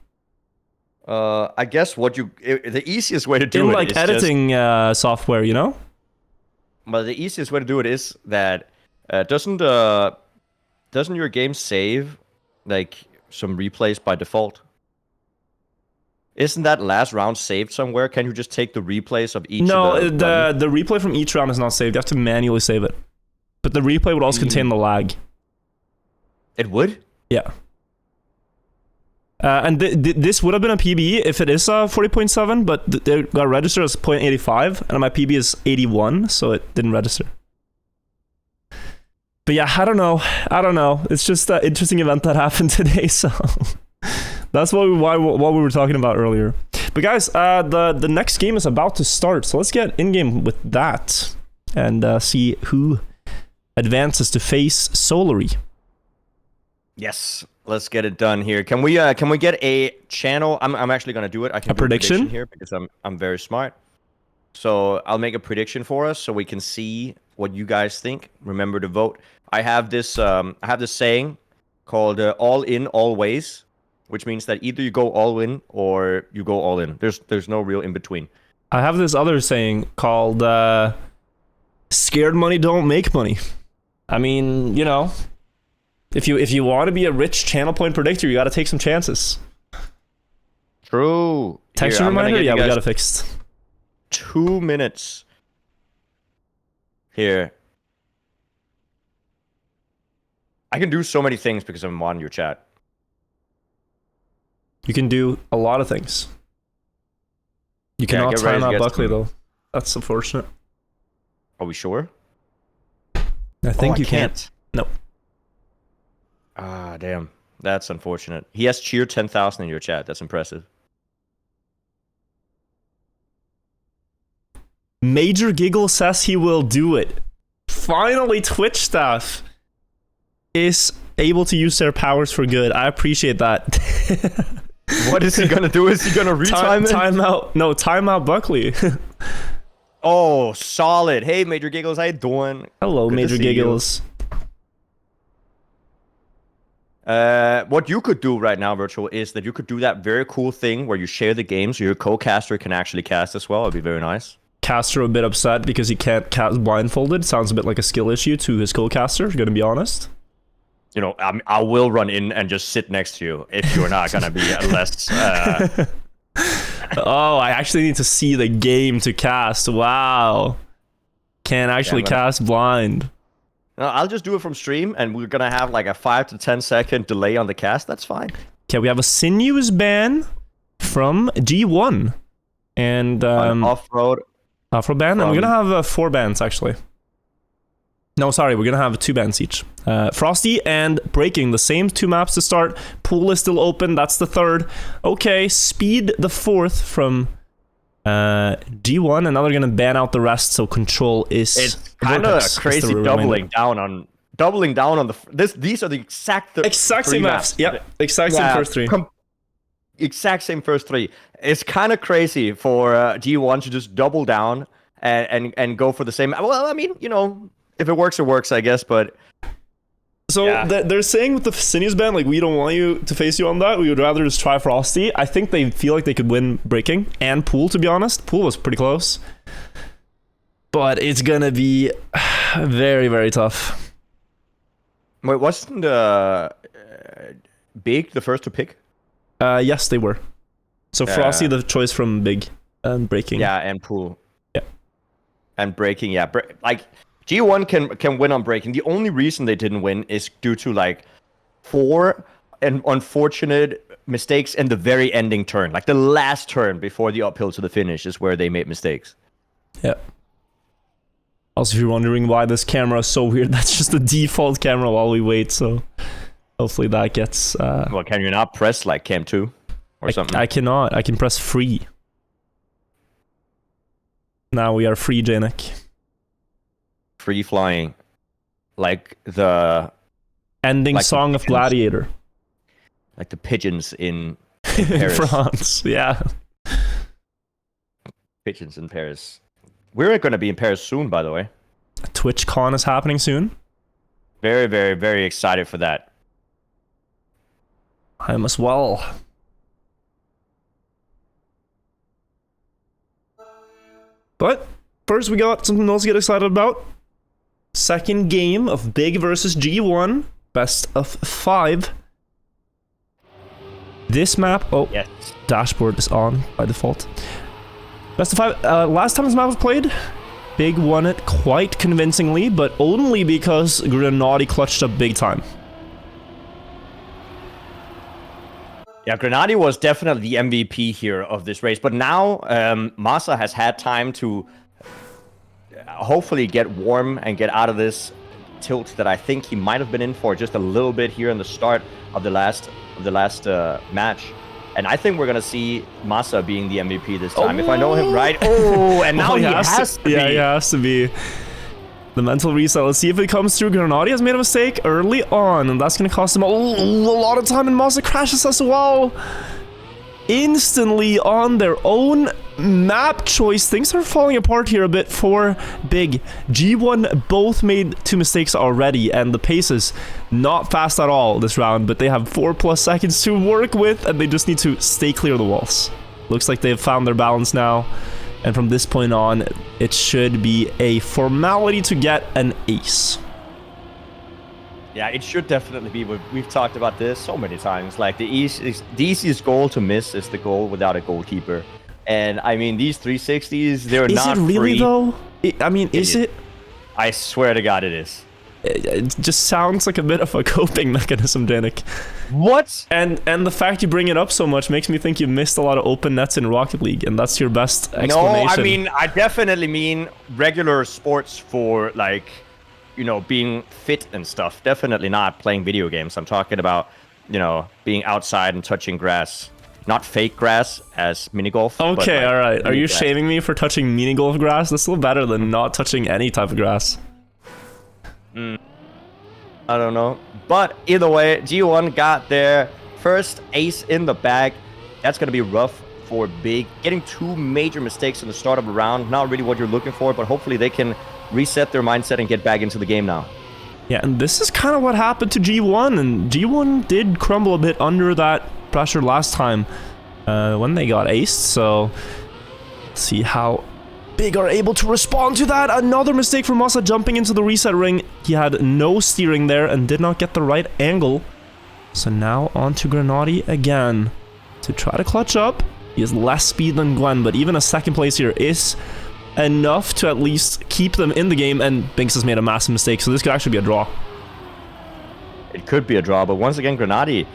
I guess the easiest way to do in it like is editing software, you know? But the easiest way to do it is that doesn't your game save like some replays by default? Isn't that last round saved somewhere? Can you just take the replays of each? No, the replay from each round is not saved. You have to manually save it. But the replay would also contain the lag. It would? Yeah. And this would have been a PB if it is a 40.7, but it got registered as 0.85, and my PB is 81, so it didn't register. But yeah, I don't know. It's just an interesting event that happened today, so that's what we were talking about earlier. But guys, the next game is about to start, so let's get in-game with that and see who advances to face Solary. Yes, let's get it done here. Can we get a channel? I'm actually gonna do it. I can do a prediction here because I'm very smart. So I'll make a prediction for us so we can see what you guys think. Remember to vote. I have this saying called all in always, which means that either you go all in or you go all in. There's no real in between. I have this other saying called scared money don't make money. I mean, you know, if you want to be a rich channel point predictor, you got to take some chances. True. Texture reminder? Yeah, we got it fixed. 2 minutes. Here. I can do so many things because I'm on your chat. You can do a lot of things. You cannot time out Buckley, though. That's unfortunate. Are we sure? I think you can't. No. Ah, damn. That's unfortunate. He has cheer 10,000 in your chat. That's impressive. Major Giggle says he will do it. Finally, Twitch staff is able to use their powers for good. I appreciate that. What is he gonna do? Is he gonna retime it? Time out Buckley. Oh, solid. Hey, Major Giggles, how you doing? Hello, good Major Giggles. What you could do right now, Virtual, is that you could do that very cool thing where you share the game so your co-caster can actually cast as well. It'd be very nice. Caster a bit upset because he can't cast blindfolded. Sounds a bit like a skill issue to his co-caster, gonna be honest. You know, I will run in and just sit next to you if you're not gonna be less... Oh, I actually need to see the game to cast. Wow. Can't actually cast blind. No, I'll just do it from stream, and we're gonna have like a 5 to 10 second delay on the cast. That's fine. Okay, we have a sinuous ban from G1. And off-road ban, and we're gonna have 4 bans actually. No, sorry, we're gonna have 2 bans each. Frosty and Breaking, the same 2 maps to start. Pool is still open, that's the 3rd. Okay, Speed the 4th from G1, and now they're gonna ban out the rest, so Control is... It's kind of crazy doubling down on the... These are the exact same maps. Yep, exact same first 3. Exact same first 3. It's kind of crazy for G1 to just double down and go for the same... Well, I mean, you know, if it works, it works, I guess, but... So they're saying with the Sinews ban, like, we don't want you to face you on that. We would rather just try Frosty. I think they feel like they could win Breaking and Pool, to be honest. Pool was pretty close. But it's gonna be very, very tough. Wait, wasn't Big the first to pick? Yes, they were. So Frosty, the choice from Big and Breaking. Yeah, and Pool. Yeah. And Breaking, yeah. Like... G1 can win on Breaking. The only reason they didn't win is due to like 4 unfortunate mistakes in the very ending turn. Like the last turn before the uphill to the finish is where they made mistakes. Yeah. Also, if you're wondering why this camera is so weird, that's just the default camera while we wait, so hopefully that gets... Well, can you not press like Cam 2 or something? I cannot. I can press free. Now we are free, Janek. Free flying, like the ending song of Gladiator, like the pigeons in Paris. France. Yeah, pigeons in Paris. We're going to be in Paris soon, by the way. TwitchCon is happening soon. Very, very, very excited for that. I am as well. But first, we got something else to get excited about. Second game of Big versus G1, best of 5. This map, yes. Dashboard is on by default. Best of 5. Last time this map was played, Big won it quite convincingly, but only because Grenadi clutched up big time. Yeah, Grenady was definitely the MVP here of this race, but now Massa has had time to hopefully get warm and get out of this tilt that I think he might have been in for just a little bit here in the start of the last match. And I think we're gonna see Massa being the MVP this time, if I know him right. Oh, and now he has to be. Yeah, he has to be. The mental reset. Let's see if it comes through. Grenady has made a mistake early on, and that's going to cost him a lot of time, and Massa crashes as well. Instantly on their own map choice. Things are falling apart here a bit for Big. G1 both made 2 mistakes already, and the pace is not fast at all this round, but they have 4+ seconds to work with, and they just need to stay clear of the walls. Looks like they've found their balance now. And from this point on, it should be a formality to get an ace. Yeah, it should definitely be. We've talked about this so many times. Like, the easiest goal to miss is the goal without a goalkeeper. And, I mean, these 360s, they're not free. Is it really, though? I mean, is it? I swear to God it is. It just sounds like a bit of a coping mechanism, Danik. What? And the fact you bring it up so much makes me think you missed a lot of open nets in Rocket League, and that's your best explanation. No, I mean, I definitely mean regular sports for, like, you know, being fit and stuff. Definitely not playing video games. I'm talking about, you know, being outside and touching grass. Not fake grass as mini golf. Okay, all right. Are you grass. shaming me for touching mini golf grass? That's still better than not touching any type of grass. I don't know. But either way, G1 got their first ace in the bag. That's going to be rough for Big. Getting 2 major mistakes in the start of a round. Not really what you're looking for, but hopefully they can reset their mindset and get back into the game now. Yeah, and this is kind of what happened to G1, and G1 did crumble a bit under that pressure last time when they got aced, so let's see how Big are able to respond to that. Another mistake from Massa jumping into the reset ring. He had no steering there and did not get the right angle. So now on to Grenady again to try to clutch up. He has less speed than Gwen, but even a second place here is enough to at least keep them in the game, and Binks has made a massive mistake, so this could actually be a draw. It could be a draw, but once again, Grenady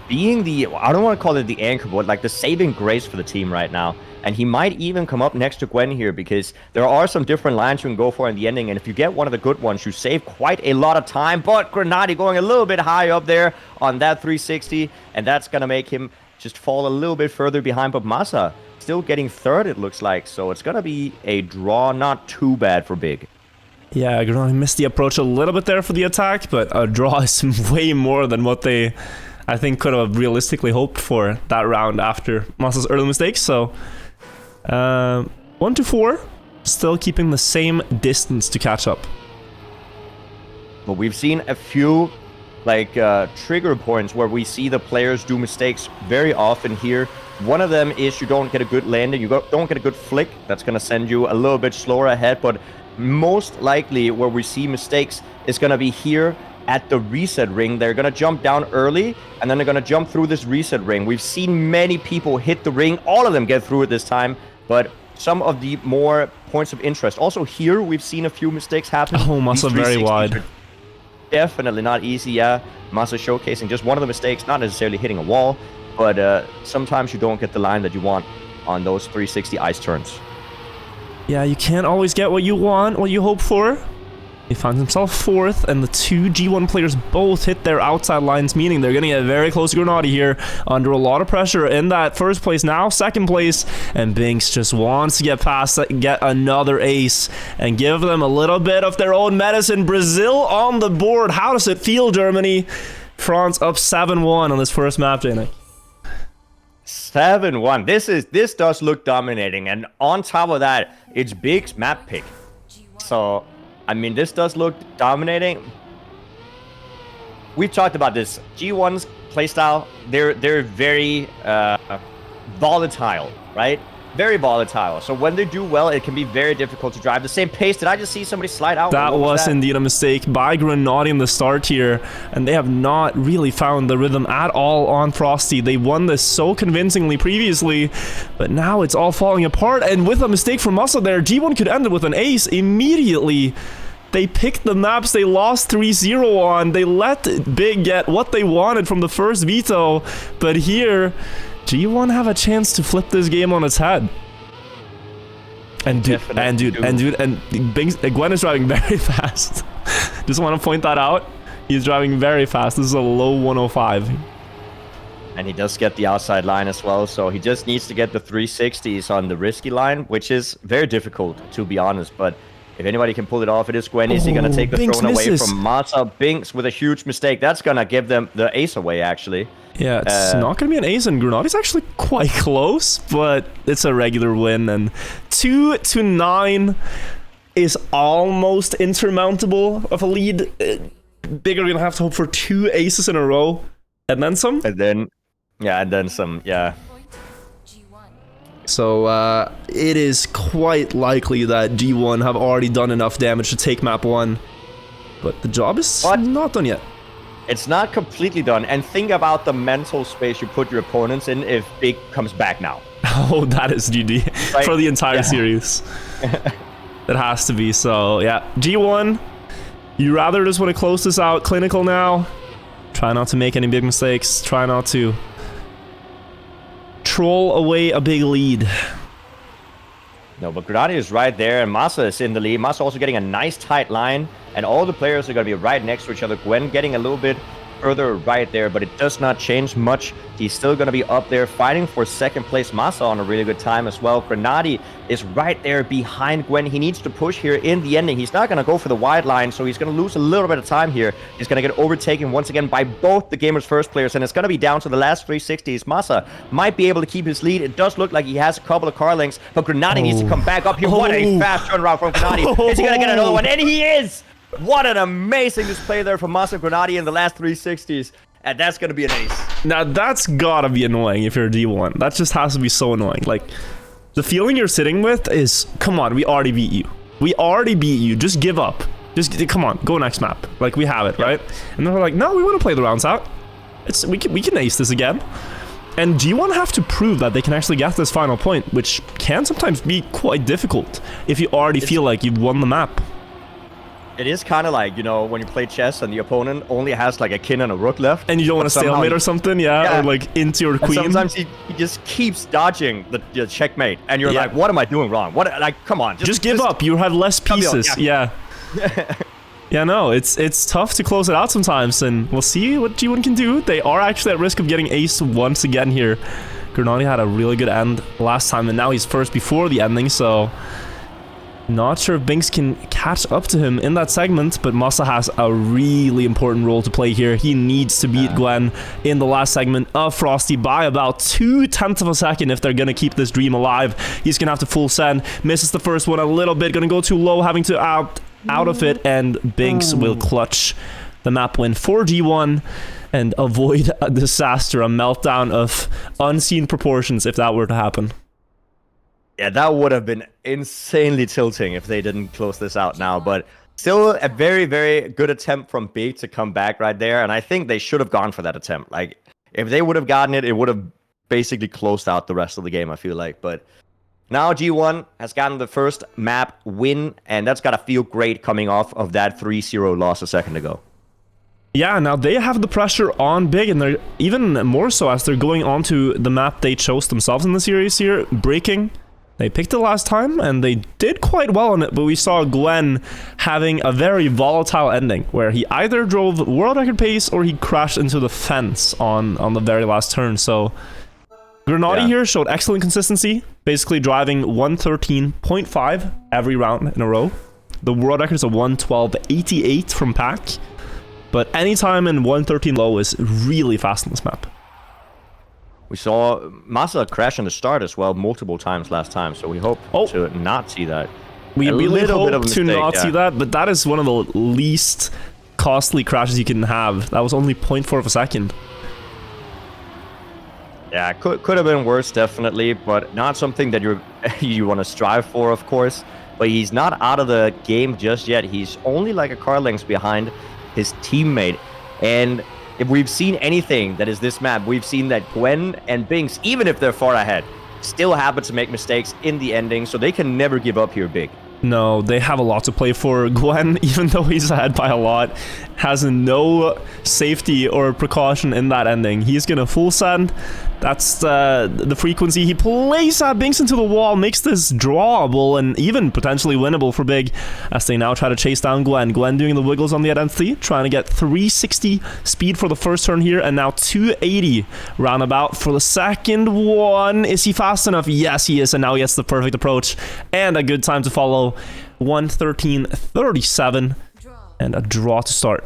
being the, I don't want to call it the anchor, but like the saving grace for the team right now. And he might even come up next to Gwen here, because there are some different lines you can go for in the ending. And if you get one of the good ones, you save quite a lot of time. But Grenady going a little bit high up there on that 360. And that's going to make him just fall a little bit further behind. But Massa still getting third, it looks like. So it's going to be a draw, not too bad for Big. Yeah, Grenady missed the approach a little bit there for the attack. But a draw is way more than what they, I think, could have realistically hoped for that round after Massa's early mistakes. So 1 to 4, still keeping the same distance to catch up. But we've seen a few like trigger points where we see the players do mistakes very often here. One of them is you don't get a good landing, you don't get a good flick. That's going to send you a little bit slower ahead. But most likely where we see mistakes is going to be here at the reset ring. They're going to jump down early, and then they're going to jump through this reset ring. We've seen many people hit the ring. All of them get through it this time. But some of the more points of interest. Also here, we've seen a few mistakes happen. Oh, Massa very wide. Definitely not easy, yeah. Massa showcasing just one of the mistakes, not necessarily hitting a wall, but sometimes you don't get the line that you want on those 360 ice turns. Yeah, you can't always get what you want, what you hope for. He finds himself fourth, and the 2 G1 players both hit their outside lines, meaning they're going to get very close to Grenady here, under a lot of pressure in that first place, now second place, and Binks just wants to get past that, get another ace, and give them a little bit of their own medicine. Brazil on the board. How does it feel, Germany? France up 7-1 on this first map, Danik. 7-1. This does look dominating, and on top of that, it's Big's map pick. So I mean, this does look dominating. We've talked about this. G1's playstyle, they're very volatile, right? Very volatile. So when they do well, it can be very difficult to drive the same pace. Did I just see somebody slide out? That was indeed a mistake by Grenady in the start here, and they have not really found the rhythm at all on Frosty. They won this so convincingly previously, but now it's all falling apart, and with a mistake from Massa there, G1 could end it with an ace immediately. They picked the maps they lost 3-0 on. They let Big get what they wanted from the first veto. But here, G1 have a chance to flip this game on its head. And Gwen is driving very fast. Just want to point that out. He's driving very fast. This is a low 105. And he does get the outside line as well, so he just needs to get the 360s on the risky line, which is very difficult, to be honest. But if anybody can pull it off, it is Gwen. Is he going to take the throne away from Masa? Binks with a huge mistake. That's going to give them the ace away, actually. Yeah, it's not going to be an ace, and Grenadi's actually quite close, but it's a regular win. And 2-9 is almost insurmountable of a lead. Big are going to have to hope for 2 aces in a row, and then some. And then some, yeah. So it is quite likely that G1 have already done enough damage to take map 1. But the job is not done yet. It's not completely done. And think about the mental space you put your opponents in if Big comes back now. Oh, that is GG right? For the entire series. It has to be. So, yeah. G1, you rather just want to close this out clinical now. Try not to make any big mistakes. Try not to troll away a big lead. No, but Grenadi is right there, and Masa is in the lead. Masa also getting a nice tight line, and all the players are going to be right next to each other. Gwen getting a little bit further right there, but it does not change much. He's still going to be up there fighting for second place. Masa on a really good time as well. Grenadi is right there behind Gwen. He needs to push here in the ending. He's not going to go for the wide line, so he's going to lose a little bit of time here. He's going to get overtaken once again by both the Gamers First players, and it's going to be down to the last 360s. Masa might be able to keep his lead. It does look like he has a couple of car links, but Grenadi needs to come back up here. What a fast turnaround from Grenadi. Is he going to get another one? And he is! What an amazing display there from Masa Grenadi in the last 360s. And that's going to be an ace. Now, that's got to be annoying if you're a D1. That just has to be so annoying. Like, the feeling you're sitting with is, come on, we already beat you. We already beat you. Just give up. Just, come on, go next map. Like, we have it, right? And they're like, no, we want to play the rounds out. We can ace this again. And G1 have to prove that they can actually get this final point, which can sometimes be quite difficult if you already feel like you've won the map. It is kind of like, you know, when you play chess and the opponent only has like a king and a rook left. And you don't want to stalemate or something, yeah? Or like into your queen. And sometimes he just keeps dodging the checkmate. And you're like, what am I doing wrong? What? Like, come on. Just give up. You have less pieces. Yeah. Yeah, no, it's tough to close it out sometimes. And we'll see what G1 can do. They are actually at risk of getting aced once again here. Grenadi had a really good end last time, and now he's first before the ending, so... Not sure if Binks can catch up to him in that segment, but Masa has a really important role to play here. He needs to beat Gwen in the last segment of Frosty by about 0.2 of a second if they're going to keep this dream alive. He's going to have to full send. Misses the first one a little bit. Going to go too low, having to out of it, and Binks will clutch the map win for G1 and avoid a disaster, a meltdown of unseen proportions if that were to happen. Yeah, that would have been insanely tilting if they didn't close this out now, but still a very, very good attempt from Big to come back right there, and I think they should have gone for that attempt. Like, if they would have gotten it, it would have basically closed out the rest of the game, I feel like, but now G1 has gotten the first map win, and that's gotta feel great coming off of that 3-0 loss a second ago. Yeah, now they have the pressure on Big, and they're even more so as they're going on to the map they chose themselves in the series here, Breaking. They picked it last time, and they did quite well on it, but we saw Gwen having a very volatile ending, where he either drove world record pace or he crashed into the fence on the very last turn. So Grenadi here showed excellent consistency, basically driving 113.5 every round in a row. The world record is a 112.88 from Pack, but anytime in 113 low is really fast on this map. We saw Masa crash in the start as well multiple times last time, so we hope to not see that. We really hope to not see that, but that is one of the least costly crashes you can have. That was only 0.4 of a second. Yeah, could have been worse, definitely, but not something that you want to strive for, of course. But he's not out of the game just yet. He's only like a car length behind his teammate, and if we've seen anything that is this map, we've seen that Gwen and Binks, even if they're far ahead, still happen to make mistakes in the ending, so they can never give up here Big. No, they have a lot to play for. Gwen, even though he's ahead by a lot, has no safety or precaution in that ending. He's gonna full send. That's the frequency. He plays Binks into the wall, makes this drawable and even potentially winnable for Big as they now try to chase down Gwen. Gwen doing the wiggles on the identity, trying to get 360 speed for the first turn here, and now 280 roundabout for the second one. Is he fast enough? Yes, he is, and now he gets the perfect approach and a good time to follow. 1:13:37 and a draw to start.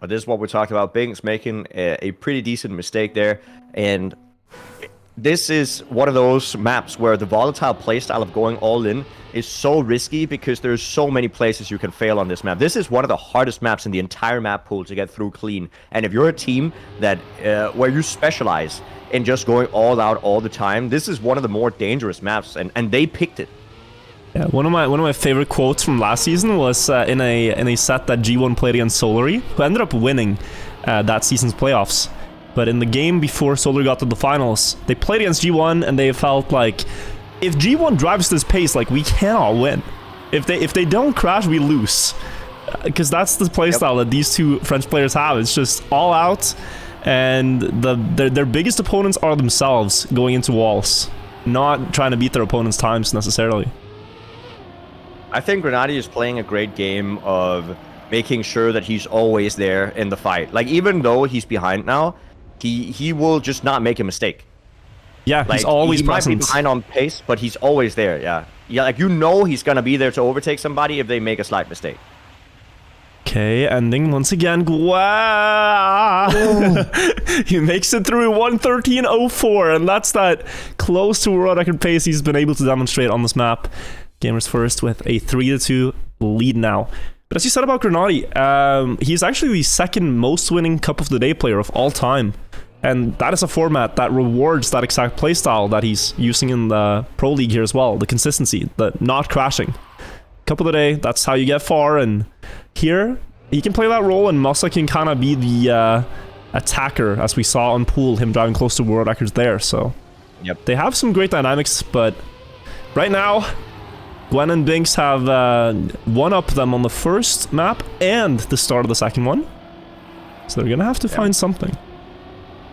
But this is what we're talking about. Bing's making a pretty decent mistake there. And this is one of those maps where the volatile playstyle of going all in is so risky because there's so many places you can fail on this map. This is one of the hardest maps in the entire map pool to get through clean. And if you're a team that where you specialize in just going all out all the time, this is one of the more dangerous maps, and they picked it. Yeah, one of my favorite quotes from last season was in a set that G1 played against Solary, who ended up winning that season's playoffs. But in the game before Solary got to the finals, they played against G1 and they felt like if G1 drives this pace, like we cannot win. If they don't crash, we lose. Because that's the playstyle that these two French players have. It's just all out, and their biggest opponents are themselves going into walls, not trying to beat their opponents' times necessarily. I think Grenady is playing a great game of making sure that he's always there in the fight. Like, even though he's behind now, he will just not make a mistake. Yeah, like, he's always he present. Might be behind on pace, but he's always there, yeah. Yeah, like, you know he's gonna be there to overtake somebody if they make a slight mistake. Okay, ending once again. Wow. He makes it through 1:13:04, and that's that close to world record pace he's been able to demonstrate on this map. Gamers first with a 3-2 lead now. But as you said about Grenady, he's actually the second most winning Cup of the Day player of all time. And that is a format that rewards that exact playstyle that he's using in the Pro League here as well. The consistency, the not crashing. Cup of the Day, that's how you get far. And here, he can play that role, and Musa can kind of be the attacker, as we saw on Pool, him driving close to world records there. So yep, they have some great dynamics, but right now, Gwen and Binks have one-up them on the first map and the start of the second one. So they're going to have to find something.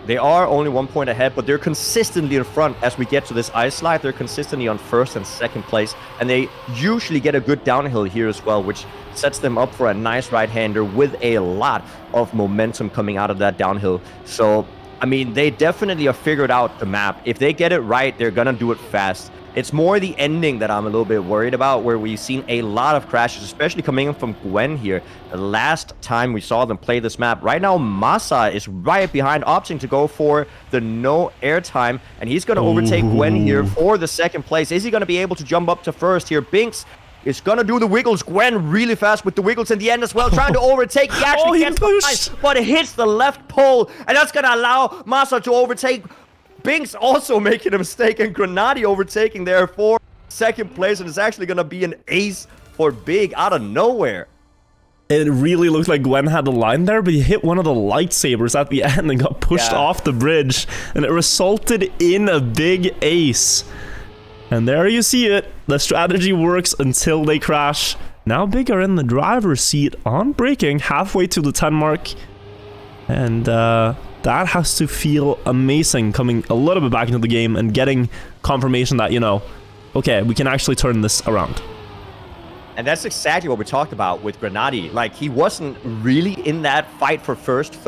They are only 1 point ahead, but they're consistently in front as we get to this ice slide. They're consistently on first and second place, and they usually get a good downhill here as well, which sets them up for a nice right-hander with a lot of momentum coming out of that downhill. So, I mean, they definitely have figured out the map. If they get it right, they're going to do it fast. It's more the ending that I'm a little bit worried about, where we've seen a lot of crashes, especially coming in from Gwen here. The last time we saw them play this map. Right now, Masa is right behind, opting to go for the no airtime, and he's going to overtake Gwen here for the second place. Is he going to be able to jump up to first here? Binks is going to do the wiggles. Gwen really fast with the wiggles in the end as well, trying to overtake. He actually gets the ice, but it hits the left pole, and that's going to allow Masa to overtake. Binks also making a mistake, and Grenady overtaking there for second place, and it's actually going to be an ace for Big out of nowhere. It really looked like Gwen had the line there, but he hit one of the lightsabers at the end and got pushed off the bridge, and it resulted in a big ace. And there you see it. The strategy works until they crash. Now Big are in the driver's seat on braking halfway to the 10 mark, and that has to feel amazing coming a little bit back into the game and getting confirmation that, you know, okay, we can actually turn this around. And that's exactly what we talked about with Grenady. Like, he wasn't really in that fight for first,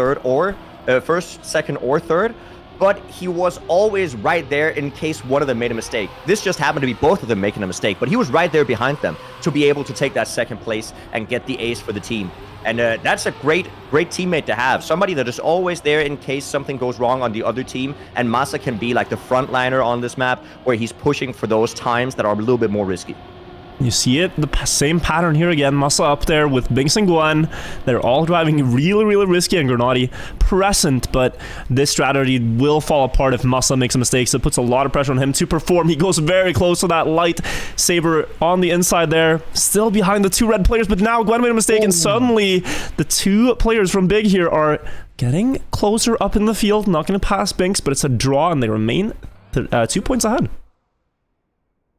second, or third, but he was always right there in case one of them made a mistake. This just happened to be both of them making a mistake, but he was right there behind them to be able to take that second place and get the ace for the team. And that's a great teammate to have. Somebody that is always there in case something goes wrong on the other team. And Masa can be like the frontliner on this map, where he's pushing for those times that are a little bit more risky. You see it, the same pattern here again. Masa up there with Binks and Gwen. They're all driving really, really risky, and Grenady present, but this strategy will fall apart if Masa makes a mistake, so it puts a lot of pressure on him to perform. He goes very close to that light saber on the inside there, still behind the two red players, but now Gwen made a mistake, and suddenly the two players from Big here are getting closer up in the field. Not going to pass Binks, but it's a draw, and they remain 2 points ahead.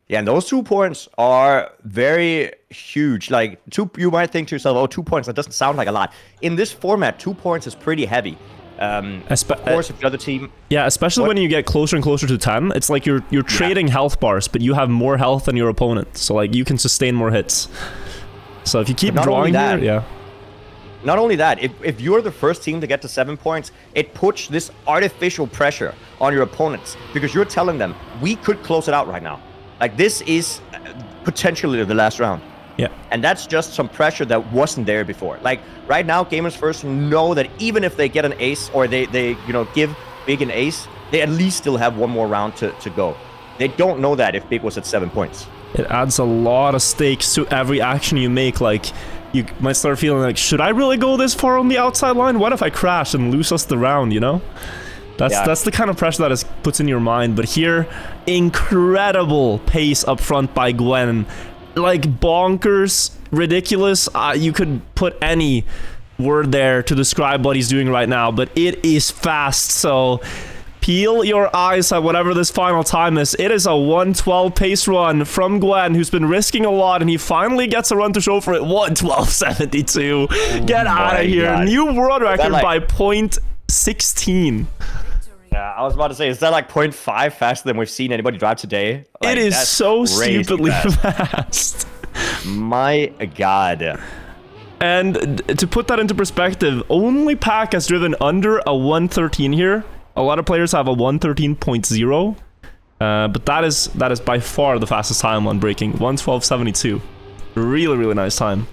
Yeah, and those 2 points are very huge. Like, you might think to yourself, oh, 2 points, that doesn't sound like a lot. In this format, 2 points is pretty heavy. Of course, if the other team... Yeah, especially when you get closer and closer to 10, it's like you're trading health bars, but you have more health than your opponent. So, like, you can sustain more hits. So if you keep drawing here, yeah. Not only that, if you're the first team to get to 7 points, it puts this artificial pressure on your opponents. Because you're telling them, we could close it out right now. Like, this is potentially the last round. Yeah. And that's just some pressure that wasn't there before. Like, right now, Gamers First know that even if they get an ace, or they give Big an ace, they at least still have one more round to go. They don't know that if Big was at 7 points. It adds a lot of stakes to every action you make. Like, you might start feeling like, should I really go this far on the outside line? What if I crash and lose us the round, you know? That's the kind of pressure that it puts in your mind. But here, incredible pace up front by Gwen. Like, bonkers, ridiculous. You could put any word there to describe what he's doing right now, but it is fast. So peel your eyes at whatever this final time is. It is a 1:12 pace run from Gwen, who's been risking a lot, and he finally gets a run to show for it. 1:12.72. Get out of here. God. New world record by 0.16. Yeah, I was about to say, is that like 0.5 faster than we've seen anybody drive today? Like, it is so stupidly fast. My God. And to put that into perspective, only Pack has driven under a 1:13 here. A lot of players have a 1:13.0, but that is by far the fastest time on braking. 1:12.72. Really, really nice time.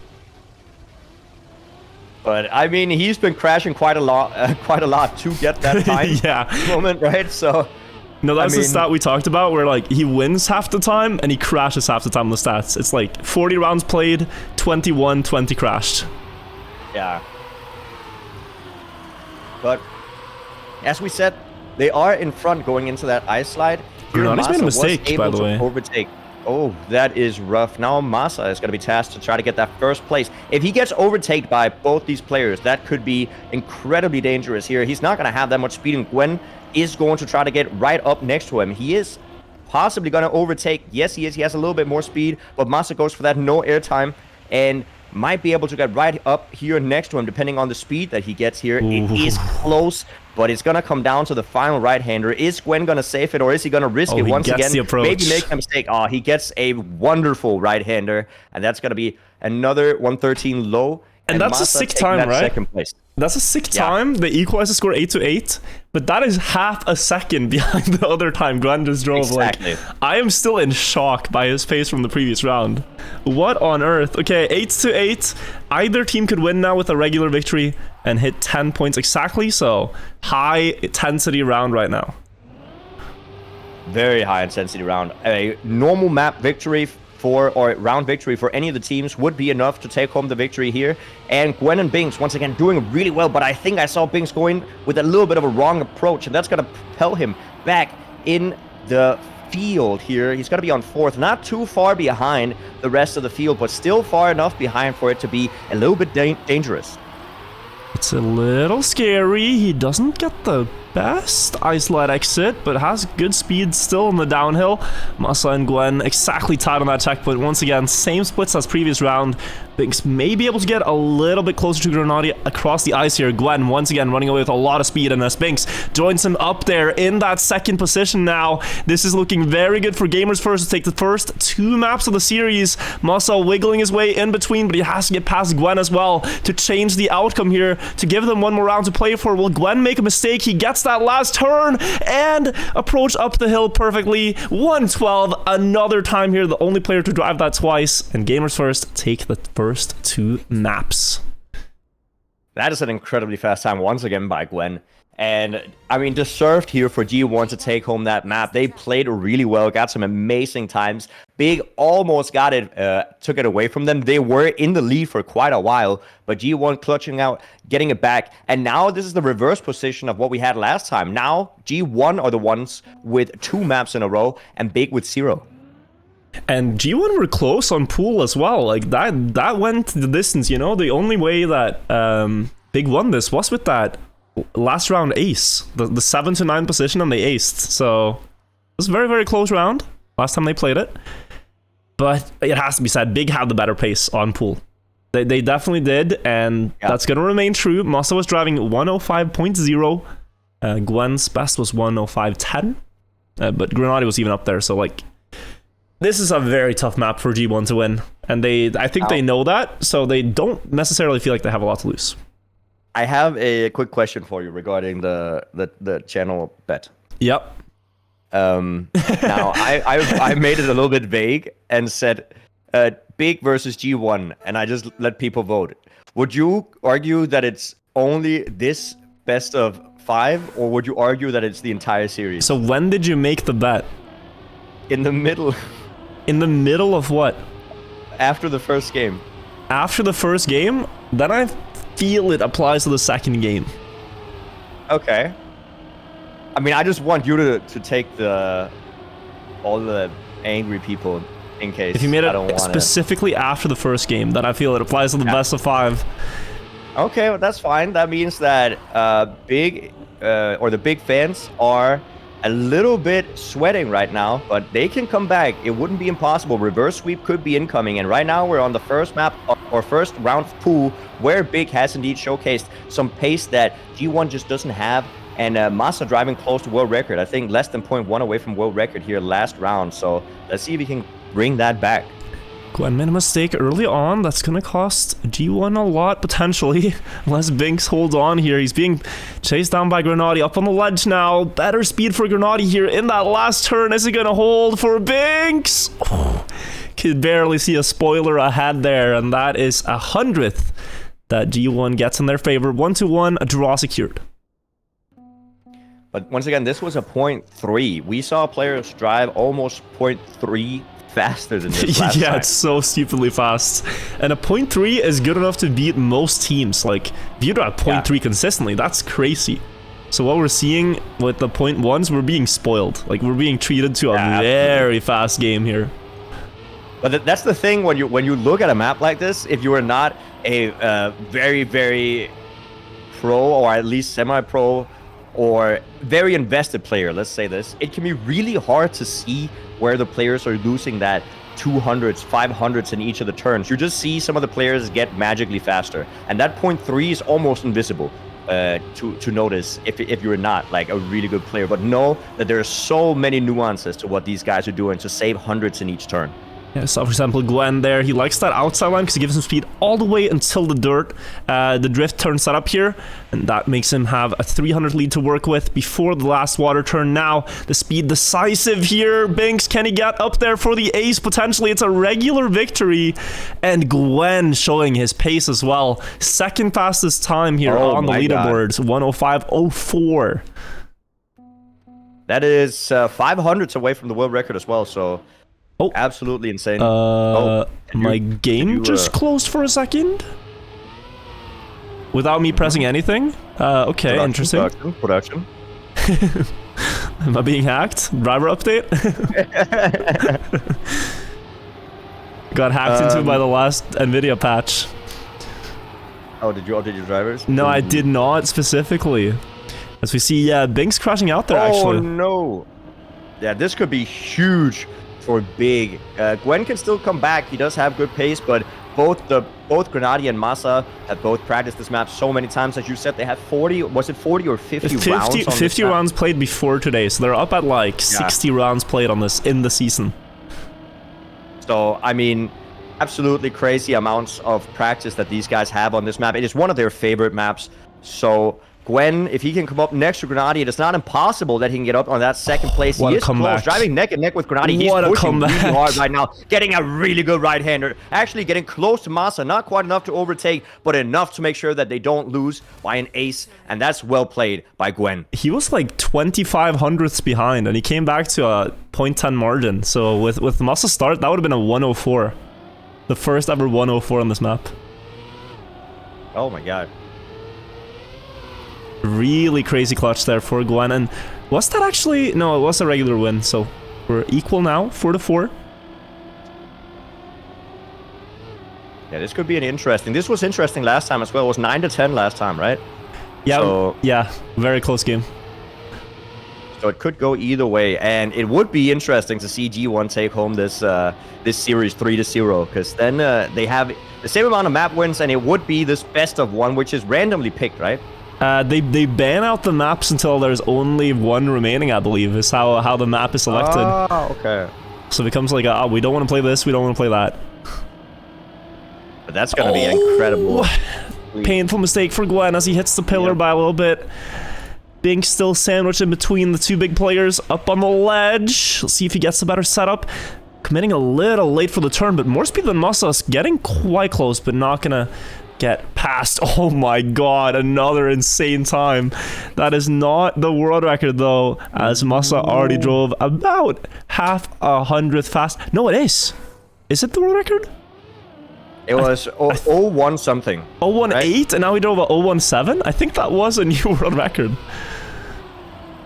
But I mean, he's been crashing quite a lot to get that time. Moment, right? So no, that's the stat we talked about, where like he wins half the time and he crashes half the time on the stats. It's like 40 rounds played, 21, 20 crashed. Yeah. But as we said, they are in front going into that ice slide. He's made a mistake, by the way. Overtake. Oh, that is rough. Now Masa is going to be tasked to try to get that first place. If he gets overtaken by both these players, that could be incredibly dangerous here. He's not going to have that much speed, and Gwen is going to try to get right up next to him. He is possibly going to overtake. Yes, he is. He has a little bit more speed, but Masa goes for that no airtime and might be able to get right up here next to him, depending on the speed that he gets here. Ooh. It is close, but it's going to come down to the final right-hander. Is Gwen going to save it, or is he going to risk it once again? Maybe make a mistake. Oh, he gets a wonderful right-hander, and that's going to be another 113 low. And that's a sick time, right? Second place. That's a sick time. They equalize the score 8-8, but that is half a second behind the other time Gwen just drove. Exactly. Like, I am still in shock by his pace from the previous round. What on earth? Okay, 8-8. Either team could win now with a regular victory and hit 10 points exactly. So high intensity round right now. Very high intensity round. A normal map victory or round victory for any of the teams would be enough to take home the victory here. And Gwen and Binks, once again, doing really well, but I think I saw Binks going with a little bit of a wrong approach, and that's going to propel him back in the field here. He's going to be on fourth, not too far behind the rest of the field, but still far enough behind for it to be a little bit dangerous. It's a little scary. He doesn't get the best ice slide exit, but has good speed still in the downhill. Masa and Gwen exactly tied on that checkpoint. Once again, same splits as previous round. Binks may be able to get a little bit closer to Grenadier across the ice here. Gwen once again running away with a lot of speed, and as Binks joins him up there in that second position now. This is looking very good for Gamers First to take the first 2 maps of the series. Masa wiggling his way in between, but he has to get past Gwen as well to change the outcome here, to give them one more round to play for. Will Gwen make a mistake? He gets that last turn and approach up the hill perfectly. 1:12, another time here, the only player to drive that twice, and Gamers First take the first 2 maps. That is an incredibly fast time once again by Gwen. And I mean, deserved here for G1 to take home that map. They played really well, got some amazing times. Big almost got it, took it away from them. They were in the lead for quite a while, but G1 clutching out, getting it back. And now this is the reverse position of what we had last time. Now G1 are the ones with 2 maps in a row, and Big with 0. And G1 were close on pool as well. Like that went the distance, you know. The only way that Big won this was with that last round ace, the 7-9 position, and they aced. So it was a very, very close round last time they played it. But it has to be said, Big had the better pace on pool. They definitely did, and that's going to remain true. Massa was driving 105.0. Gwen's best was 105.10. But Grenadier was even up there, so like... This is a very tough map for G1 to win. And I think they know that, so they don't necessarily feel like they have a lot to lose. I have a quick question for you regarding the channel bet. Yep. Now, I made it a little bit vague and said Big versus G1, and I just let people vote. Would you argue that it's only this best of 5, or would you argue that it's the entire series? So when did you make the bet? In the middle. In the middle of what? After the first game. After the first game? Then I feel it applies to the second game. Okay. I mean, I just want you to take all the angry people in case. If you made I don't it want specifically after the first game, then I feel it applies to the best of 5. Okay, well, that's fine. That means that Big or the Big fans are a little bit sweating right now, but they can come back. It wouldn't be impossible. Reverse sweep could be incoming, and right now we're on the first map or first round of pool where Big has indeed showcased some pace that G1 just doesn't have. And Massa driving close to world record. I think less than 0.1 away from world record here last round. So let's see if he can bring that back. Gwen made a mistake early on. That's going to cost G1 a lot, potentially. Unless Binks holds on here. He's being chased down by Grenadier. Up on the ledge now. Better speed for Grenadier here in that last turn. Is he going to hold for Binks? Oh, could barely see a spoiler ahead there. And that is 100th that G1 gets in their favor. 1-1, a draw secured. But once again, this was a 0.3. We saw players drive almost 0.3 faster than this last time. It's so stupidly fast. And a 0.3 is good enough to beat most teams. Like, if you drive 0.3 consistently, that's crazy. So what we're seeing with the 0.1s, we're being spoiled. Like, we're being treated to a very fast game here. But that's the thing when you look at a map like this, if you are not a very, very pro or at least semi-pro or very invested player, let's say this, it can be really hard to see where the players are losing that 200s, 500s in each of the turns. You just see some of the players get magically faster. And that 0.3 is almost invisible to notice if you're not like a really good player. But know that there are so many nuances to what these guys are doing to save hundreds in each turn. Yeah, so for example, Gwen there, he likes that outside line because it gives him speed all the way until the dirt. The drift turn set up here, and that makes him have a 300 lead to work with before the last water turn. Now, the speed decisive here. Binks, can he get up there for the ace? Potentially, it's a regular victory. And Gwen showing his pace as well. Second fastest time here on the leaderboards, 105.04. That is 500s away from the world record as well, so... Oh, absolutely insane. My game just closed for a second. Without me pressing anything. Okay, interesting. Production. Am I being hacked? Driver update? Got hacked into by the last NVIDIA patch. Oh, did you update your drivers? No, I did not specifically. As we see, Binks crashing out there, actually. Oh, no. Yeah, this could be huge for Big. Gwen can still come back. He does have good pace, but both Grenadier and Massa have both practiced this map so many times. As you said, they have 40, was it 40 or 50 rounds on 50 rounds played before today, so they're up at like 60 rounds played on this in the season. So, I mean, absolutely crazy amounts of practice that these guys have on this map. It is one of their favorite maps. So Gwen, if he can come up next to Grenadier, it's not impossible that he can get up on that second place. He is close, driving neck and neck with Grenadier. He's pushing really hard right now, getting a really good right-hander. Actually getting close to Massa, not quite enough to overtake, but enough to make sure that they don't lose by an ace, and that's well played by Gwen. He was like 25 hundredths behind, and he came back to a 0.10 margin. So with Massa's start, that would have been a 104. The first ever 104 on this map. Oh my god. Really crazy clutch there for Gwen. And was that actually... No, it was a regular win. So we're equal now, 4-4. Yeah, this could be an interesting... This was interesting last time as well. It was 9-10 last time, right? Yeah, yeah, very close game. So it could go either way, and it would be interesting to see G1 take home this this series 3-0, because then they have the same amount of map wins, and it would be this best of one, which is randomly picked, right? They ban out the maps until there's only one remaining, I believe, is how the map is selected. Oh, okay. So it becomes like, we don't want to play this, we don't want to play that. But that's gonna be incredible. Painful mistake for Gwen as he hits the pillar by a little bit. Binks still sandwiched in between the two big players up on the ledge. Let's see if he gets a better setup. Committing a little late for the turn, but more speed than Mussa's. Getting quite close, but not gonna get past. Oh my god, another insane time. That is not the world record though, as Mussa already drove about half a hundredth fast. No, it is. Is it the world record? It was 0-1 something. 0-1-8, right? and now he drove a 0-1-7? I think that was a new world record.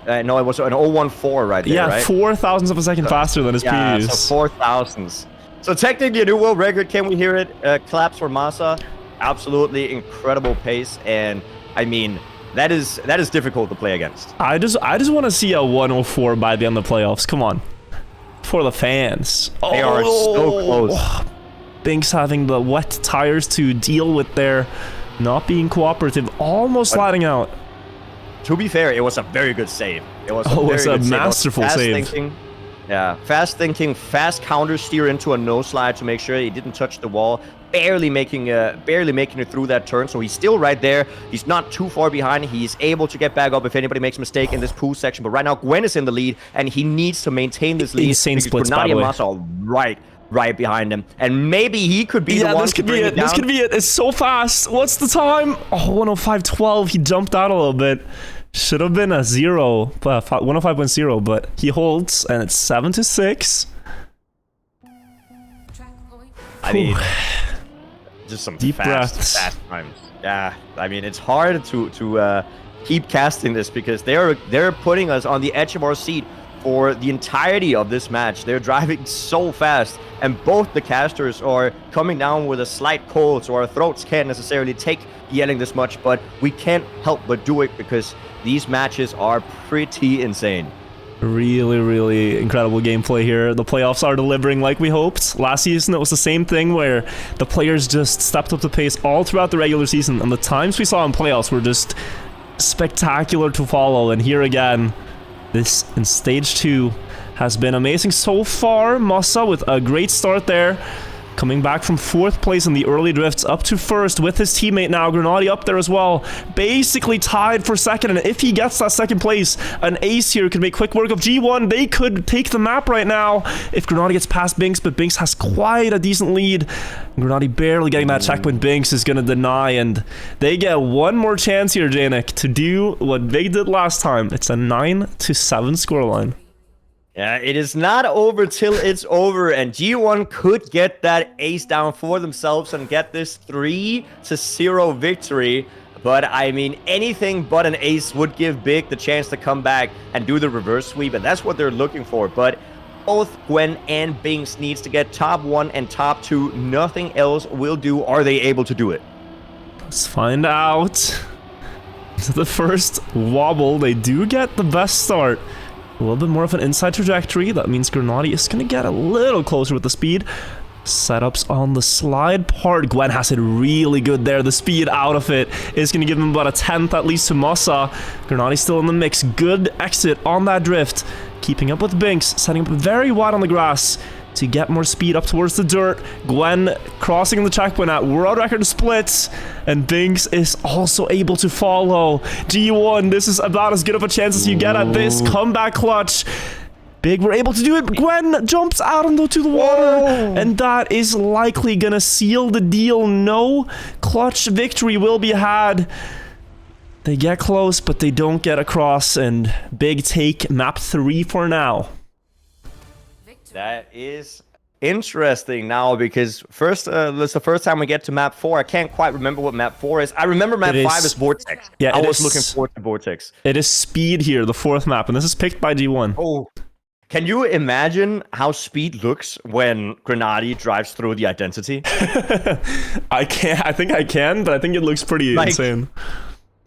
No, it was an 0-1-4 right there, right? 4 thousandths of a second faster than his previous. So 4 thousandths. So technically a new world record. Can we hear it? Claps for Massa. Absolutely incredible pace, and I mean that is difficult to play against. I just want to see a 104 by the end of the playoffs. Come on, for the fans. They are so close. Binks having the wet tires to deal with their not being cooperative, almost sliding out. To be fair, it was a very good save. It was a masterful save. Fast thinking, fast counter steer into a no slide to make sure he didn't touch the wall. Barely making it through that turn, so he's still right there. He's not too far behind. He's able to get back up if anybody makes a mistake in this pool section. But right now, Gwen is in the lead, and he needs to maintain this lead. Insane splits, by the way. Massa are right behind him, and maybe he could be the one to bring it down. This could be it. It's so fast. What's the time? Oh, 105.12. He jumped out a little bit. Should have been a 105.0, but he holds, and it's 7-6. I mean, just some deep breaths. fast times. Yeah, I mean, it's hard to keep casting this because they're putting us on the edge of our seat for the entirety of this match. They're driving so fast, and both the casters are coming down with a slight cold, so our throats can't necessarily take yelling this much, but we can't help but do it because these matches are pretty insane. Really, really incredible gameplay here. The playoffs are delivering like we hoped. Last season, it was the same thing where the players just stepped up the pace all throughout the regular season, and the times we saw in playoffs were just spectacular to follow. And here again, this in stage 2 has been amazing so far. Massa with a great start there, coming back from 4th place in the early drifts up to 1st with his teammate now, Grenadi up there as well, basically tied for 2nd, and if he gets that 2nd place, an ace here could make quick work of G1. They could take the map right now if Grenadi gets past Binks, but Binks has quite a decent lead. Grenadi barely getting that checkpoint. Binks is going to deny, and they get one more chance here, Janik, to do what they did last time. It's a 9-7 scoreline. Yeah, it is not over till it's over, and G1 could get that ace down for themselves and get this 3-0 victory. But I mean, anything but an ace would give Big the chance to come back and do the reverse sweep, and that's what they're looking for. But both Gwen and Binks needs to get top 1 and top 2. Nothing else will do. Are they able to do it? Let's find out. So the first wobble, they do get the best start. A little bit more of an inside trajectory. That means Grenadi is going to get a little closer with the speed. Setups on the slide part. Gwen has it really good there. The speed out of it is going to give him about a 10th at least to Massa. Grenadi still in the mix. Good exit on that drift. Keeping up with Binks. Setting up very wide on the grass to get more speed up towards the dirt. Gwen crossing the checkpoint at world record splits, and Binks is also able to follow. G1, this is about as good of a chance as you get at this comeback clutch. Big were able to do it. Gwen jumps out into the water, and that is likely gonna seal the deal. No clutch victory will be had. They get close, but they don't get across, and Big take map 3 for now. That is interesting now, because first, it's the first time we get to map 4. I can't quite remember what map 4 is. I remember map 5 is Vortex. Yeah, I was looking forward to Vortex. It is Speed here, the 4th map, and this is picked by G1. Oh, can you imagine how Speed looks when Grenadi drives through the identity? I can't. I think I can, but I think it looks pretty insane.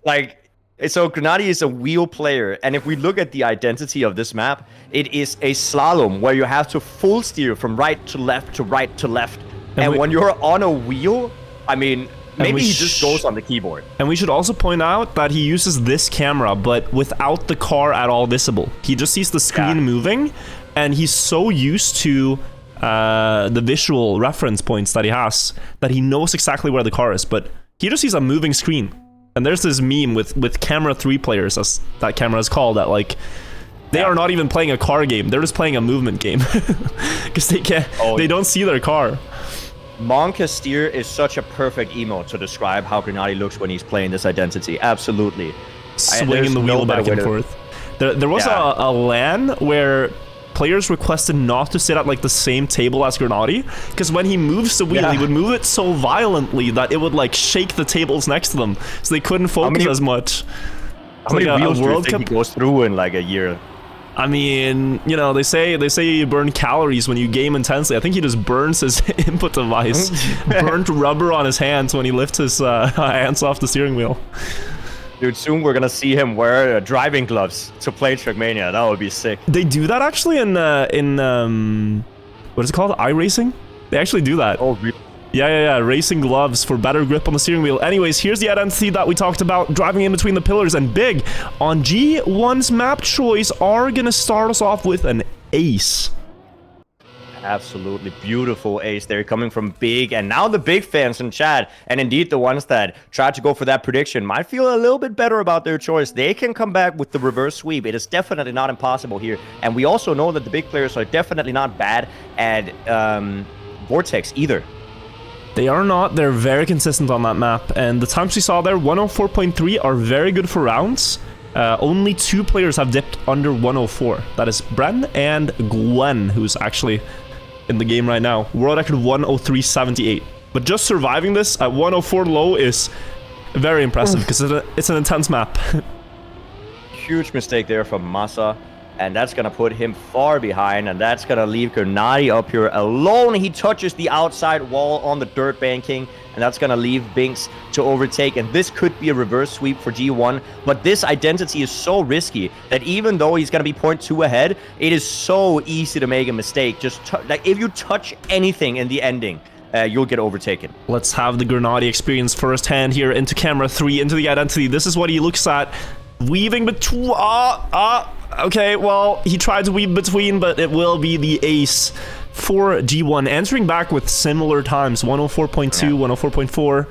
Like, So Grenady is a wheel player, and if we look at the identity of this map, it is a slalom where you have to full steer from right to left to right to left. And when you're on a wheel, I mean, maybe he just goes on the keyboard. And we should also point out that he uses this camera, but without the car at all visible. He just sees the screen moving, and he's so used to the visual reference points that he has that he knows exactly where the car is, but he just sees a moving screen. And there's this meme with camera 3 players, as that camera is called, that like they are not even playing a car game, they're just playing a movement game because they don't see their car. Monka Steer is such a perfect emote to describe how Grenady looks when he's playing this identity. Absolutely. Swinging the wheel back and forth. There was a LAN where players requested not to sit at like the same table as Grenady, because when he moves the wheel, he would move it so violently that it would like shake the tables next to them, so they couldn't focus as much. How many wheels do you think he goes through in like a year? I mean, you know, they say you burn calories when you game intensely. I think he just burns his input device. Burnt rubber on his hands when he lifts his hands off the steering wheel. Dude, soon we're gonna see him wear driving gloves to play Trackmania. That would be sick. They do that actually in what is it called? iRacing? They actually do that. Oh, really? Yeah. Racing gloves for better grip on the steering wheel. Anyways, here's the identity that we talked about, driving in between the pillars. And Big, on G1's map choice, are gonna start us off with an ace. Absolutely beautiful ace there, coming from Big, and now the Big fans in chat, and indeed the ones that tried to go for that prediction, might feel a little bit better about their choice. They can come back with the reverse sweep. It is definitely not impossible here, and we also know that the Big players are definitely not bad at Vortex either. They are not. They're very consistent on that map, and the times we saw there, 104.3, are very good for rounds. Only 2 players have dipped under 104. That is Bren and Gwen, who's actually in the game right now. World record 103.78. But just surviving this at 104 low is very impressive, because it's an intense map. Huge mistake there from Massa, and that's gonna put him far behind, and that's gonna leave Grenady up here alone. He touches the outside wall on the dirt banking, and that's gonna leave Binks to overtake, and this could be a reverse sweep for G1, but this identity is so risky that even though he's gonna be 0.2 ahead, it is so easy to make a mistake. Just like if you touch anything in the ending, you'll get overtaken. Let's have the Grenady experience firsthand here into camera 3, into the identity. This is what he looks at, weaving between. Okay, well, he tried to weave between, but it will be the ace for G1, entering back with similar times, 104.2, 104.4,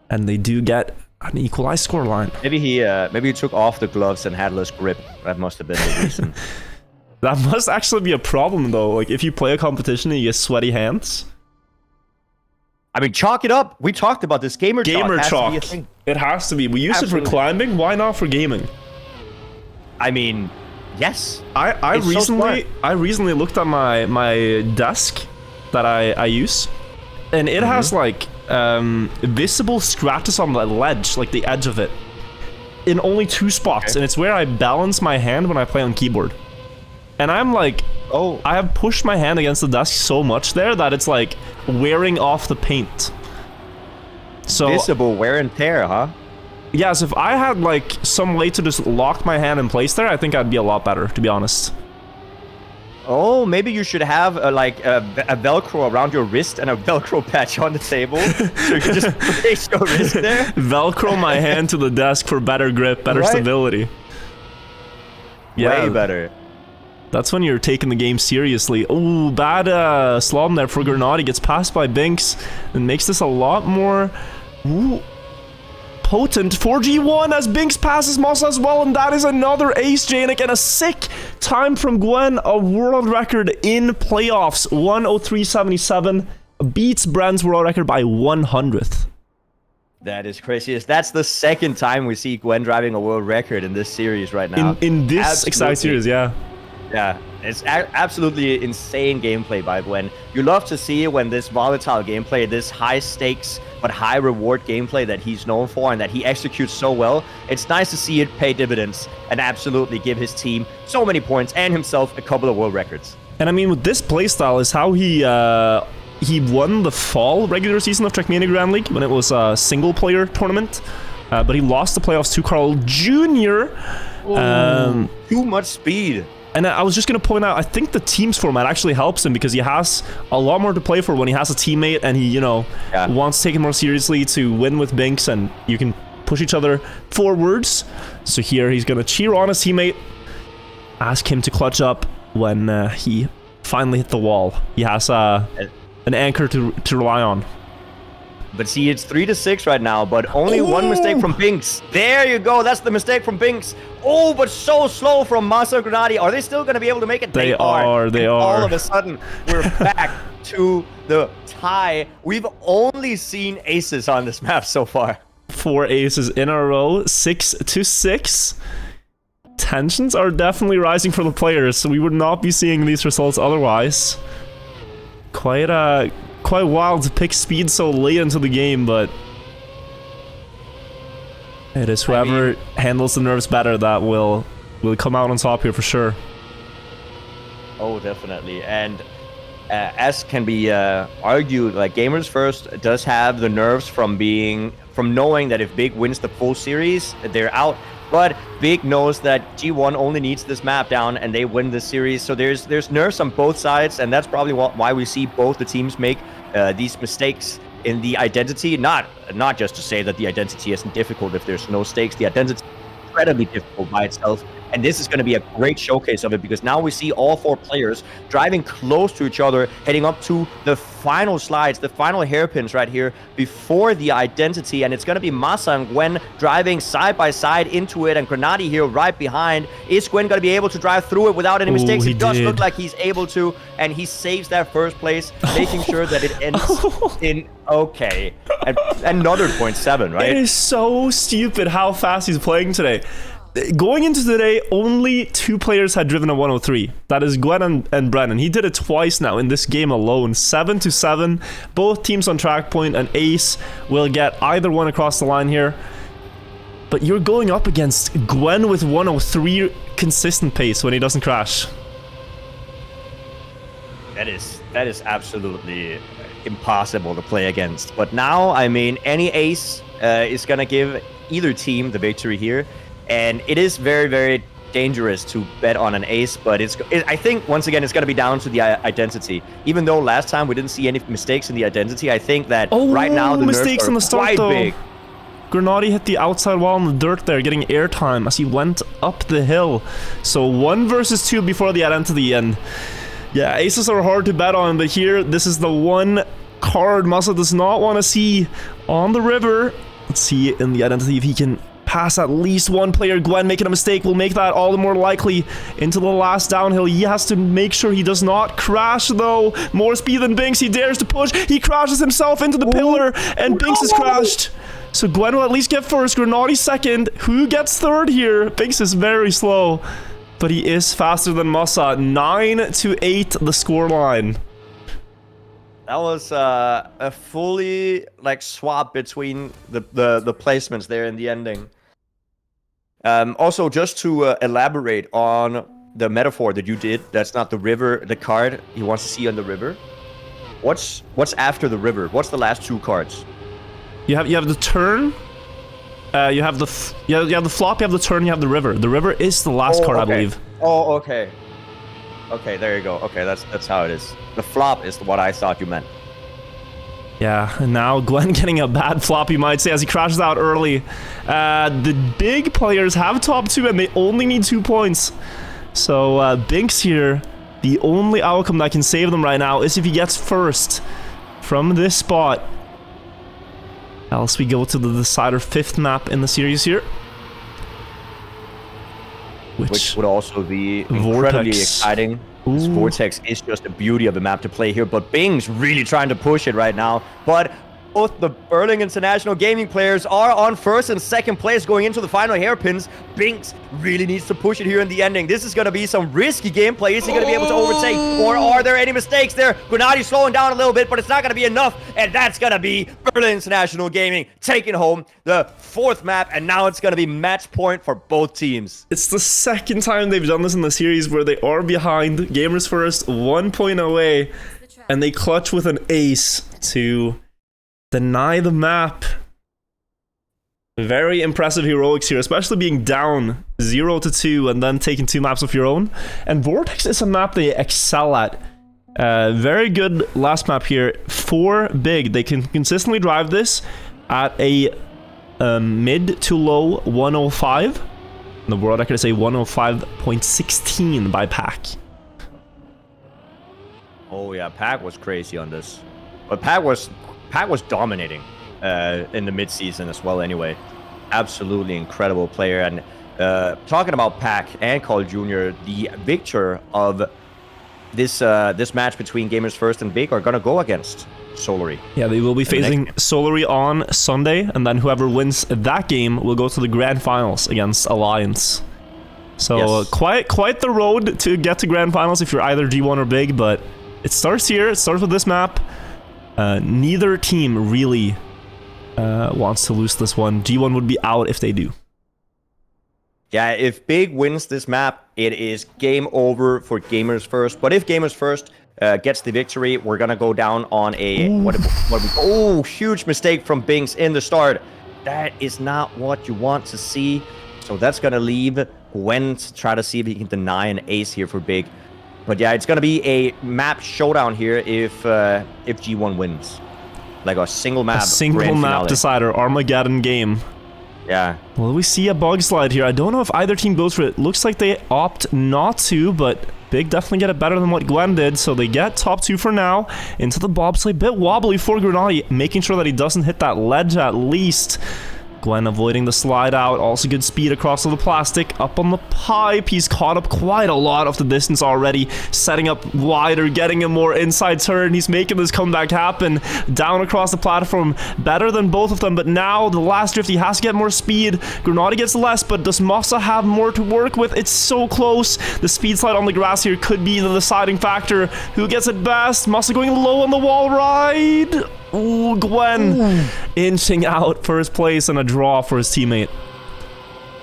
and they do get an equalized scoreline. Maybe he took off the gloves and had less grip. That must have been the reason. That must actually be a problem, though. Like, if you play a competition and you get sweaty hands. I mean, chalk it up. We talked about this. Gamer chalk. It has to be. We use it for climbing. Why not for gaming? I mean, yes. I recently looked at my desk that I use, and it has like visible scratches on the ledge, like the edge of it, in only 2 spots, and it's where I balance my hand when I play on keyboard. And I'm like, I have pushed my hand against the desk so much there that it's like wearing off the paint. So visible wear and tear, huh? Yes, if I had like some way to just lock my hand in place there, I think I'd be a lot better, to be honest. Oh, maybe you should have a Velcro around your wrist and a Velcro patch on the table, so you can just place your wrist there. Velcro my hand to the desk for better grip, better stability. Way better. That's when you're taking the game seriously. Oh, bad slalom there for Grenady. Gets passed by Binks and makes this a lot more potent for G1 as Binks passes Mossa as well, and that is another ace, Janik, and a sick time from Gwen, a world record in playoffs. 103.77 beats Bren's world record by 100th. That is crazy. That's the second time we see Gwen driving a world record in this series right now. In this exact series, yeah. Yeah, it's absolutely insane gameplay by Gwen. You love to see when this volatile gameplay, this high stakes but high reward gameplay that he's known for and that he executes so well, it's nice to see it pay dividends and absolutely give his team so many points and himself a couple of world records. And I mean, with this playstyle is how he won the fall regular season of Trackmania Grand League when it was a single player tournament. but he lost the playoffs to Carl Jr. Too much speed. And I was just going to point out, I think the teams format actually helps him because he has a lot more to play for when he has a teammate and he, you know, wants to take it more seriously to win with Binks, and you can push each other forwards. So here he's going to cheer on his teammate, ask him to clutch up when he finally hit the wall. He has an anchor to rely on. But see, it's 3-6 right now, but only one mistake from Binks. There you go. That's the mistake from Binks. Oh, but so slow from Masa and Grenadi. Are they still going to be able to make it? They are. All of a sudden, we're back to the tie. We've only seen aces on this map so far. 4 aces in a row, 6-6. Tensions are definitely rising for the players, so we would not be seeing these results otherwise. Quite wild to pick speed so late into the game, but it is whoever handles the nerves better that will come out on top here for sure. Oh, definitely. And as can be argued, like Gamers First does have the nerves from knowing that if Big wins the full series, they're out. But Big knows that G1 only needs this map down and they win this series. So there's nerves on both sides, and that's probably why we see both the teams make these mistakes in the identity. Not just to say that the identity isn't difficult if there's no stakes. The identity is incredibly difficult by itself. And this is going to be a great showcase of it, because now we see all 4 players driving close to each other, heading up to the final slides, the final hairpins right here before the identity. And it's going to be Masa and Gwen driving side by side into it, and Grenadi here right behind. Is Gwen going to be able to drive through it without any mistakes? It does look like he's able to, and he saves that first place, making sure that it ends in okay. And another 0.7, right? It is so stupid how fast he's playing today. Going into today, only 2 players had driven a 103. That is Gwen and Brennan. He did it twice now in this game alone. 7-7. Both teams on track point, and Ace will get either one across the line here. But you're going up against Gwen with 103 consistent pace when he doesn't crash. That is absolutely impossible to play against. But now, I mean, any ace is going to give either team the victory here. And it is very, very dangerous to bet on an ace, but I think, once again, it's going to be down to the identity. Even though last time we didn't see any mistakes in the identity, I think that right now the mistakes in the start, quite big. Grenadi hit the outside wall in the dirt there, getting airtime as he went up the hill. So 1 versus 2 before the identity, and yeah, aces are hard to bet on, but here, this is the one card Masa does not want to see on the river. Let's see in the identity if he can pass at least one player. Gwen making a mistake will make that all the more likely into the last downhill. He has to make sure he does not crash, though. More speed than Binks. He dares to push. He crashes himself into the pillar, and Binks has crashed. So Gwen will at least get first. Grenadi second. Who gets third here? Binks is very slow, but he is faster than Masa. 9-8 the scoreline. That was a fully swap between the placements there in the ending. Also, just to elaborate on the metaphor that you did, that's not the river, the card he wants to see on the river. What's after the river? What's the last 2 cards? You have the turn. You have the flop. You have the turn. You have the river. The river is the last card, okay. I believe. Oh, okay. Okay, there you go. Okay, that's how it is. The flop is what I thought you meant. Yeah, and now Gwen getting a bad flop, you might say, as he crashes out early. The big players have top 2, and they only need 2 points. So Binks here, the only outcome that can save them right now is if he gets first from this spot. Else we go to the decider 5th map in the series here. Which would also be incredibly exciting. This Vortex is just the beauty of the map to play here, but Bing's really trying to push it right now. But both the Berlin International Gaming players are on 1st and 2nd place going into the final hairpins. Binks really needs to push it here in the ending. This is going to be some risky gameplay. Is he going to be able to overtake, or are there any mistakes there? Grenadi slowing down a little bit, but it's not going to be enough, and that's going to be Berlin International Gaming taking home the 4th map, and now it's going to be match point for both teams. It's the 2nd time they've done this in the series where they are behind, gamers first, 1 point away, and they clutch with an ace to deny the map. Very impressive heroics here, especially being down 0-2 and then taking 2 maps of your own. And Vortex is a map they excel at. Very good last map here for Big. They can consistently drive this at a mid to low 105. In the world record is a 105.16 by Pack. Oh yeah, Pack was crazy on this. But Pack was dominating in the mid-season as well anyway. Absolutely incredible player. And talking about Pack and Carl Jr., the victor of this match between Gamers First and Big are gonna go against Solary. Yeah, they will be facing Solary on Sunday, and then whoever wins that game will go to the grand finals against Alliance. So Yes. quite the road to get to grand finals if you're either G1 or Big, but it starts here. It starts with this map. Neither team really wants to lose this one. G1 would be out if they do. Yeah, if Big wins this map, it is game over for Gamers First. But if Gamers First gets the victory, we're gonna go down on a huge mistake from Bings in the start. That is not what you want to see. So that's gonna leave Gwen to try to see if he can deny an ace here for Big. But yeah, it's gonna be a map showdown here if G1 wins, like a single map. A single map decider, Armageddon game. Yeah. Well, we see a bug slide here. I don't know if either team goes for it. Looks like they opt not to, but Big definitely get it better than what Gwen did, so they get top 2 for now. Into the bobsleigh, bit wobbly for Grenati, making sure that he doesn't hit that ledge at least. Gwen avoiding the slide out, also good speed across to the plastic, up on the pipe. He's caught up quite a lot of the distance already, setting up wider, getting a more inside turn. He's making this comeback happen, down across the platform, better than both of them, but now the last drift, he has to get more speed. Grenati gets less, but does Massa have more to work with? It's so close. The speed slide on the grass here could be the deciding factor. Who gets it best? Massa going low on the wall ride. Ooh, Gwen inching out first place and a draw for his teammate.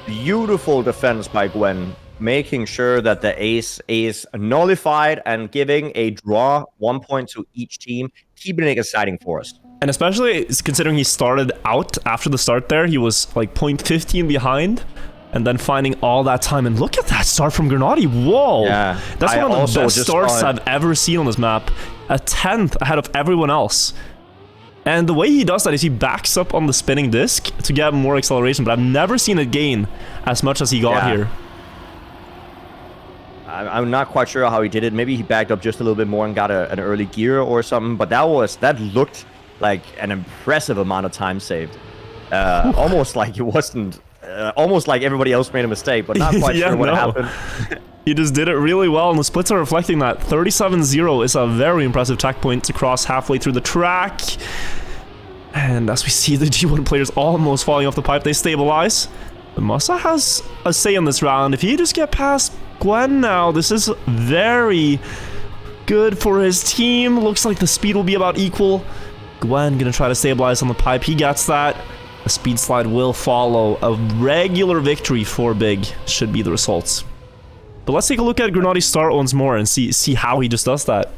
Beautiful defense by Gwen, making sure that the ace is nullified and giving a draw, 1 point to each team, keeping it exciting for us. And especially considering he started out after the start there, he was like 0.15 behind, and then finding all that time. And look at that start from Grenati. Whoa! Yeah, That's one of the best starts I've ever seen on this map. A 10th ahead of everyone else. And the way he does that is he backs up on the spinning disc to get more acceleration, but I've never seen it gain as much as he got here. I'm not quite sure how he did it. Maybe he backed up just a little bit more and got an early gear or something, but that looked like an impressive amount of time saved. Almost like it wasn't, almost like everybody else made a mistake, but not quite sure what happened. He just did it really well, and the splits are reflecting that. 37-0 is a very impressive track point to cross halfway through the track. And as we see the G1 players almost falling off the pipe, they stabilize. But Massa has a say in this round. If he just get past Gwen now, this is very good for his team. Looks like the speed will be about equal. Gwen gonna try to stabilize on the pipe. He gets that. A speed slide will follow. A regular victory for Big should be the results. But let's take a look at Grenati's start once more and see how he just does that.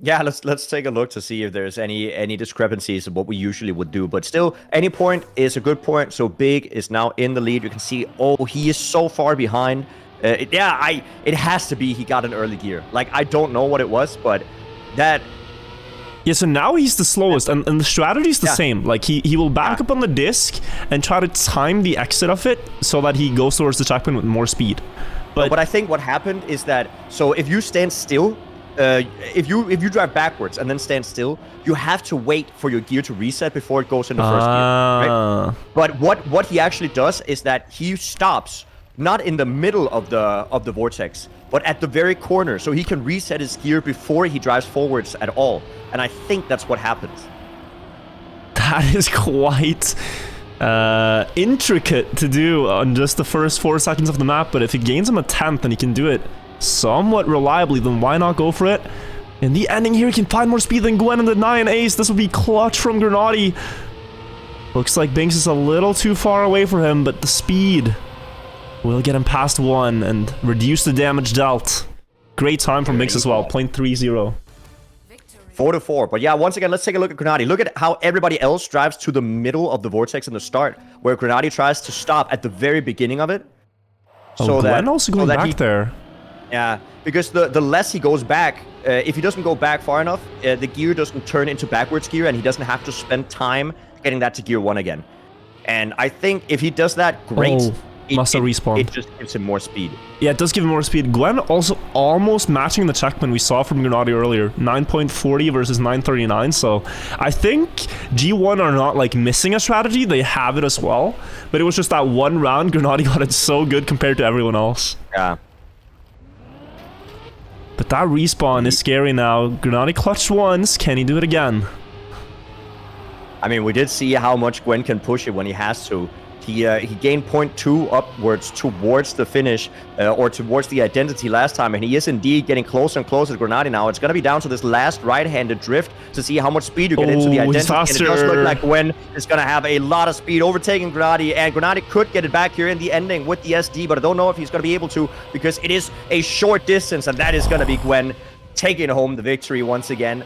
Yeah, let's take a look to see if there's any discrepancies of what we usually would do. But still, any point is a good point. So Big is now in the lead. You can see, oh, he is so far behind. It has to be he got an early gear. Like, I don't know what it was, but that... Yeah, so now he's the slowest, and the strategy's the same. Like, he will back up on the disc and try to time the exit of it so that he goes towards the checkpoint with more speed. But I think what happened is that, so if you stand still, if you drive backwards and then stand still, you have to wait for your gear to reset before it goes into first gear, right? But what he actually does is that he stops not in the middle of the vortex, but at the very corner, so he can reset his gear before he drives forwards at all. And I think that's what happens. That is quite intricate to do on just the first 4 seconds of the map, but if he gains him a 10th and he can do it somewhat reliably, then why not go for it? In the ending here, he can find more speed than Gwen and deny an ace. This would be clutch from Grenati. Looks like Binks is a little too far away for him, but the speed will get him past 1 and reduce the damage dealt. Great time from Binks as well, 0.30. 4-4. But yeah, once again, let's take a look at Grenady. Look at how everybody else drives to the middle of the vortex in the start, where Grenady tries to stop at the very beginning of it. So Glenn also going back there. Yeah, because the less he goes back, if he doesn't go back far enough, the gear doesn't turn into backwards gear, and he doesn't have to spend time getting that to gear 1 again. And I think if he does that, great. Must have respawned. It just gives him more speed. Yeah, it does give him more speed. Gwen also almost matching the checkpoint we saw from Grenady earlier. 9.40 versus 9.39. So I think G1 are not like missing a strategy. They have it as well. But it was just that one round. Grenady got it so good compared to everyone else. Yeah. But that respawn is scary now. Grenady clutched once. Can he do it again? I mean, we did see how much Gwen can push it when he has to. He gained 0.2 upwards towards the finish, or towards the identity last time, and he is indeed getting closer and closer to Grenady now. It's going to be down to this last right-handed drift to see how much speed you get into the identity. And it does look like Gwen is going to have a lot of speed overtaking Grenady, and Grenady could get it back here in the ending with the SD, but I don't know if he's going to be able to, because it is a short distance, and that is going to be Gwen taking home the victory once again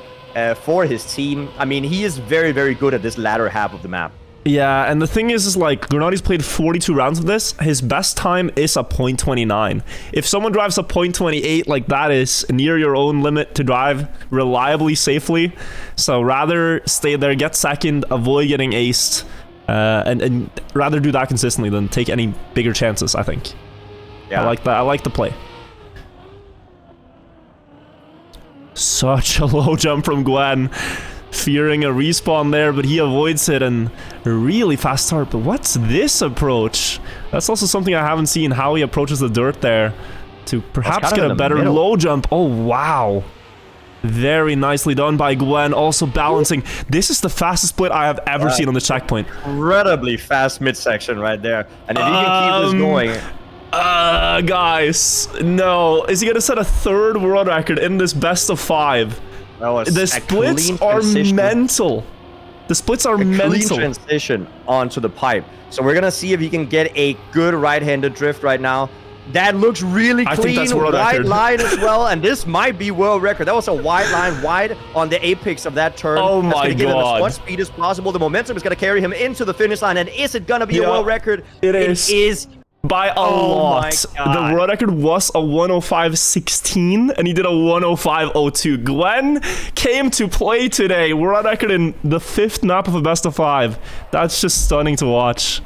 for his team. I mean, he is very, very good at this latter half of the map. Yeah, and the thing is like, Grenady's played 42 rounds of this. His best time is a 0.29. If someone drives a 0.28, like, that is near your own limit to drive reliably, safely. So rather stay there, get second, avoid getting aced, and rather do that consistently than take any bigger chances, I think. Yeah. I like that. I like the play. Such a low jump from Gwen. Fearing a respawn there, but he avoids it, and a really fast start. But what's this approach? That's also something I haven't seen, how he approaches the dirt there to perhaps get a better low jump. Oh, wow. Very nicely done by Gwen, also balancing. This is the fastest split I have ever seen on the checkpoint. Incredibly fast midsection right there. And if he can keep this going... guys, no. Is he going to set a third world record in this best of 5? The splits are mental. The splits are mental. Clean transition onto the pipe. So we're gonna see if he can get a good right-handed drift right now. That looks really clean. I think that's world record. Wide line as well, and this might be world record. That was a wide line, wide on the apex of that turn. Oh my god! That's gonna give him as much speed as possible. The momentum is gonna carry him into the finish line, and is it gonna be a world record? It is. It is. By a lot. The world record was a 105.16, and he did a 105.02. Gwen came to play today. World record in the 5th map of a best of 5. That's just stunning to watch.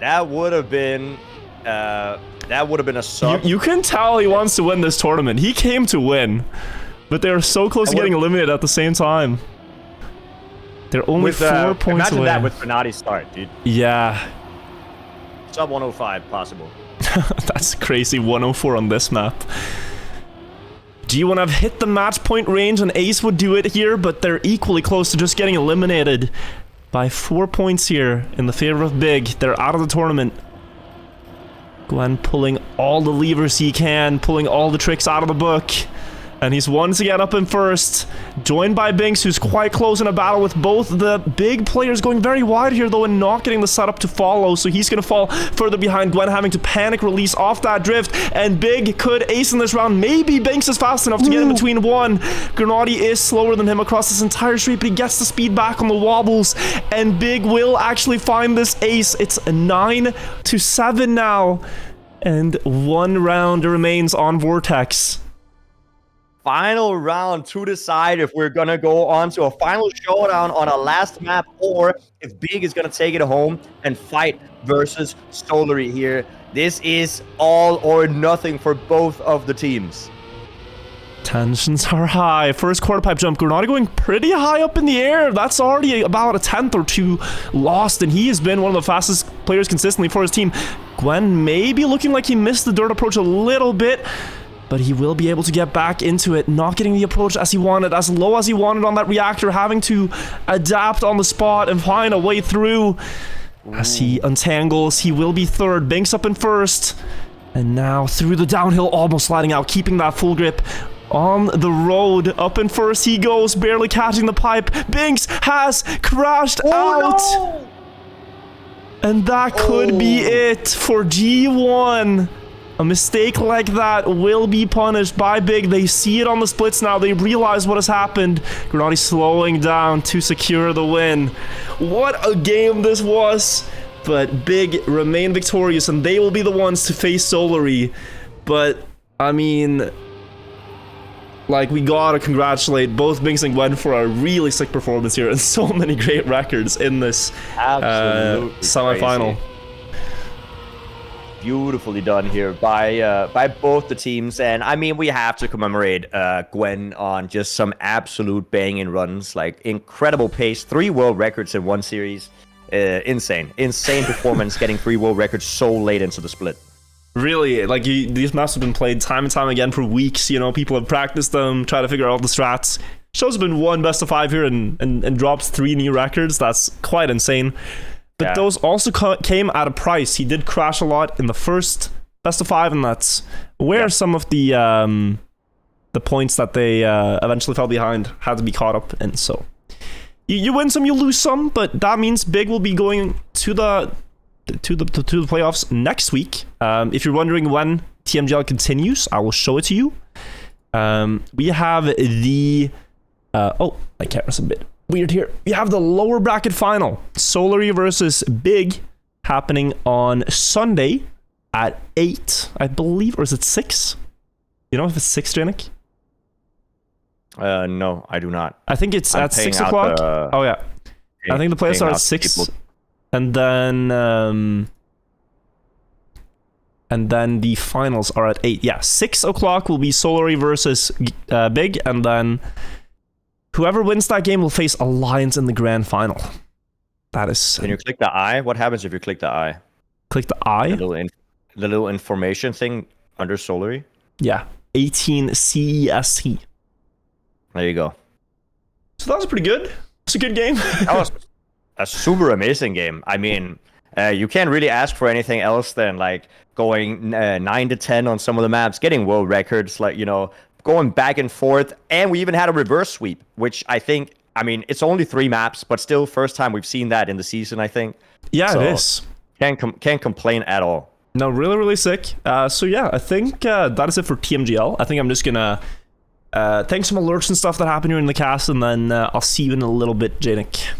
That would have been a sub. You can tell he wants to win this tournament. He came to win, but they're so close to getting eliminated at the same time. They're only 4 points away. Imagine that with Grenady's start, dude. Yeah. Sub 105 possible. That's crazy. 104 on this map. G1 have hit the match point range, and Ace would do it here, but they're equally close to just getting eliminated by 4 points here in the favor of Big. They're out of the tournament. Glenn pulling all the levers he can, pulling all the tricks out of the book. And he's once again up in first, joined by Binks, who's quite close in a battle with both the big players going very wide here, though, and not getting the setup to follow. So he's going to fall further behind. Gwen having to panic release off that drift, and Big could ace in this round. Maybe Binks is fast enough to get in between one. Grenady is slower than him across this entire street, but he gets the speed back on the wobbles, and Big will actually find this ace. It's 9-7 now, and 1 round remains on Vortex. Final round to decide if we're gonna go on to a final showdown on a last map, or if Big is gonna take it home and fight versus Stollery here. This is all or nothing for both of the teams. Tensions are high. First quarter pipe jump. Grenady going pretty high up in the air. That's already about a 10th or 2 lost, and he has been one of the fastest players consistently for his team. Gwen maybe looking like he missed the dirt approach a little bit, but he will be able to get back into it, not getting the approach as he wanted, as low as he wanted on that reactor, having to adapt on the spot and find a way through. As he untangles, he will be third. Binks up in first. And now through the downhill, almost sliding out, keeping that full grip on the road. Up in first he goes, barely catching the pipe. Binks has crashed out. No! And that could be it for G1. A mistake like that will be punished by Big. They see it on the splits now. They realize what has happened. Grenati slowing down to secure the win. What a game this was. But Big remain victorious, and they will be the ones to face Solary. But, I mean, like, we gotta congratulate both Binks and Gwen for a really sick performance here and so many great records in this semi-final. Crazy. Beautifully done here by both the teams, and I mean we have to commemorate Gwen on just some absolute banging runs, like incredible pace, 3 world records in one series, insane performance, getting 3 world records so late into the split. Really, like these maps have been played time and time again for weeks. You know, people have practiced them, try to figure out the strats. Shows have been 1 best of 5 here and drops 3 new records. That's quite insane. But those also came at a price. He did crash a lot in the first best of 5, and that's where some of the points that they eventually fell behind had to be caught up. And so you win some, you lose some, but that means Big will be going to the playoffs next week. If you're wondering when TMGL continues, I will show it to you. We have the oh, my camera's a bit weird here. We have the lower bracket final, Solary versus Big, happening on Sunday at 8, I believe, or is it 6? You know if it's 6, Janik? No, I do not. I think it's at 6 o'clock. Oh yeah, I think the playoffs start at 6, and then the finals are at 8. Yeah, 6 o'clock will be Solary versus Big, and then whoever wins that game will face Alliance in the grand final. That is... Can you click the eye? What happens if you click the eye? Click the eye? The little information thing under Solary? Yeah. 18 CEST. There you go. So that was pretty good. It's a good game. That was a super amazing game. I mean, you can't really ask for anything else than like going 9 to 10 on some of the maps, getting world records, like, you know, going back and forth, and we even had a reverse sweep, which I think, I mean, it's only 3 maps, but still first time we've seen that in the season, I think. Yeah, so, it is. Can't complain at all. No, really, really sick. So yeah, I think that is it for TMGL. I think I'm just gonna thank some alerts and stuff that happened here in the cast, and then I'll see you in a little bit, Janik.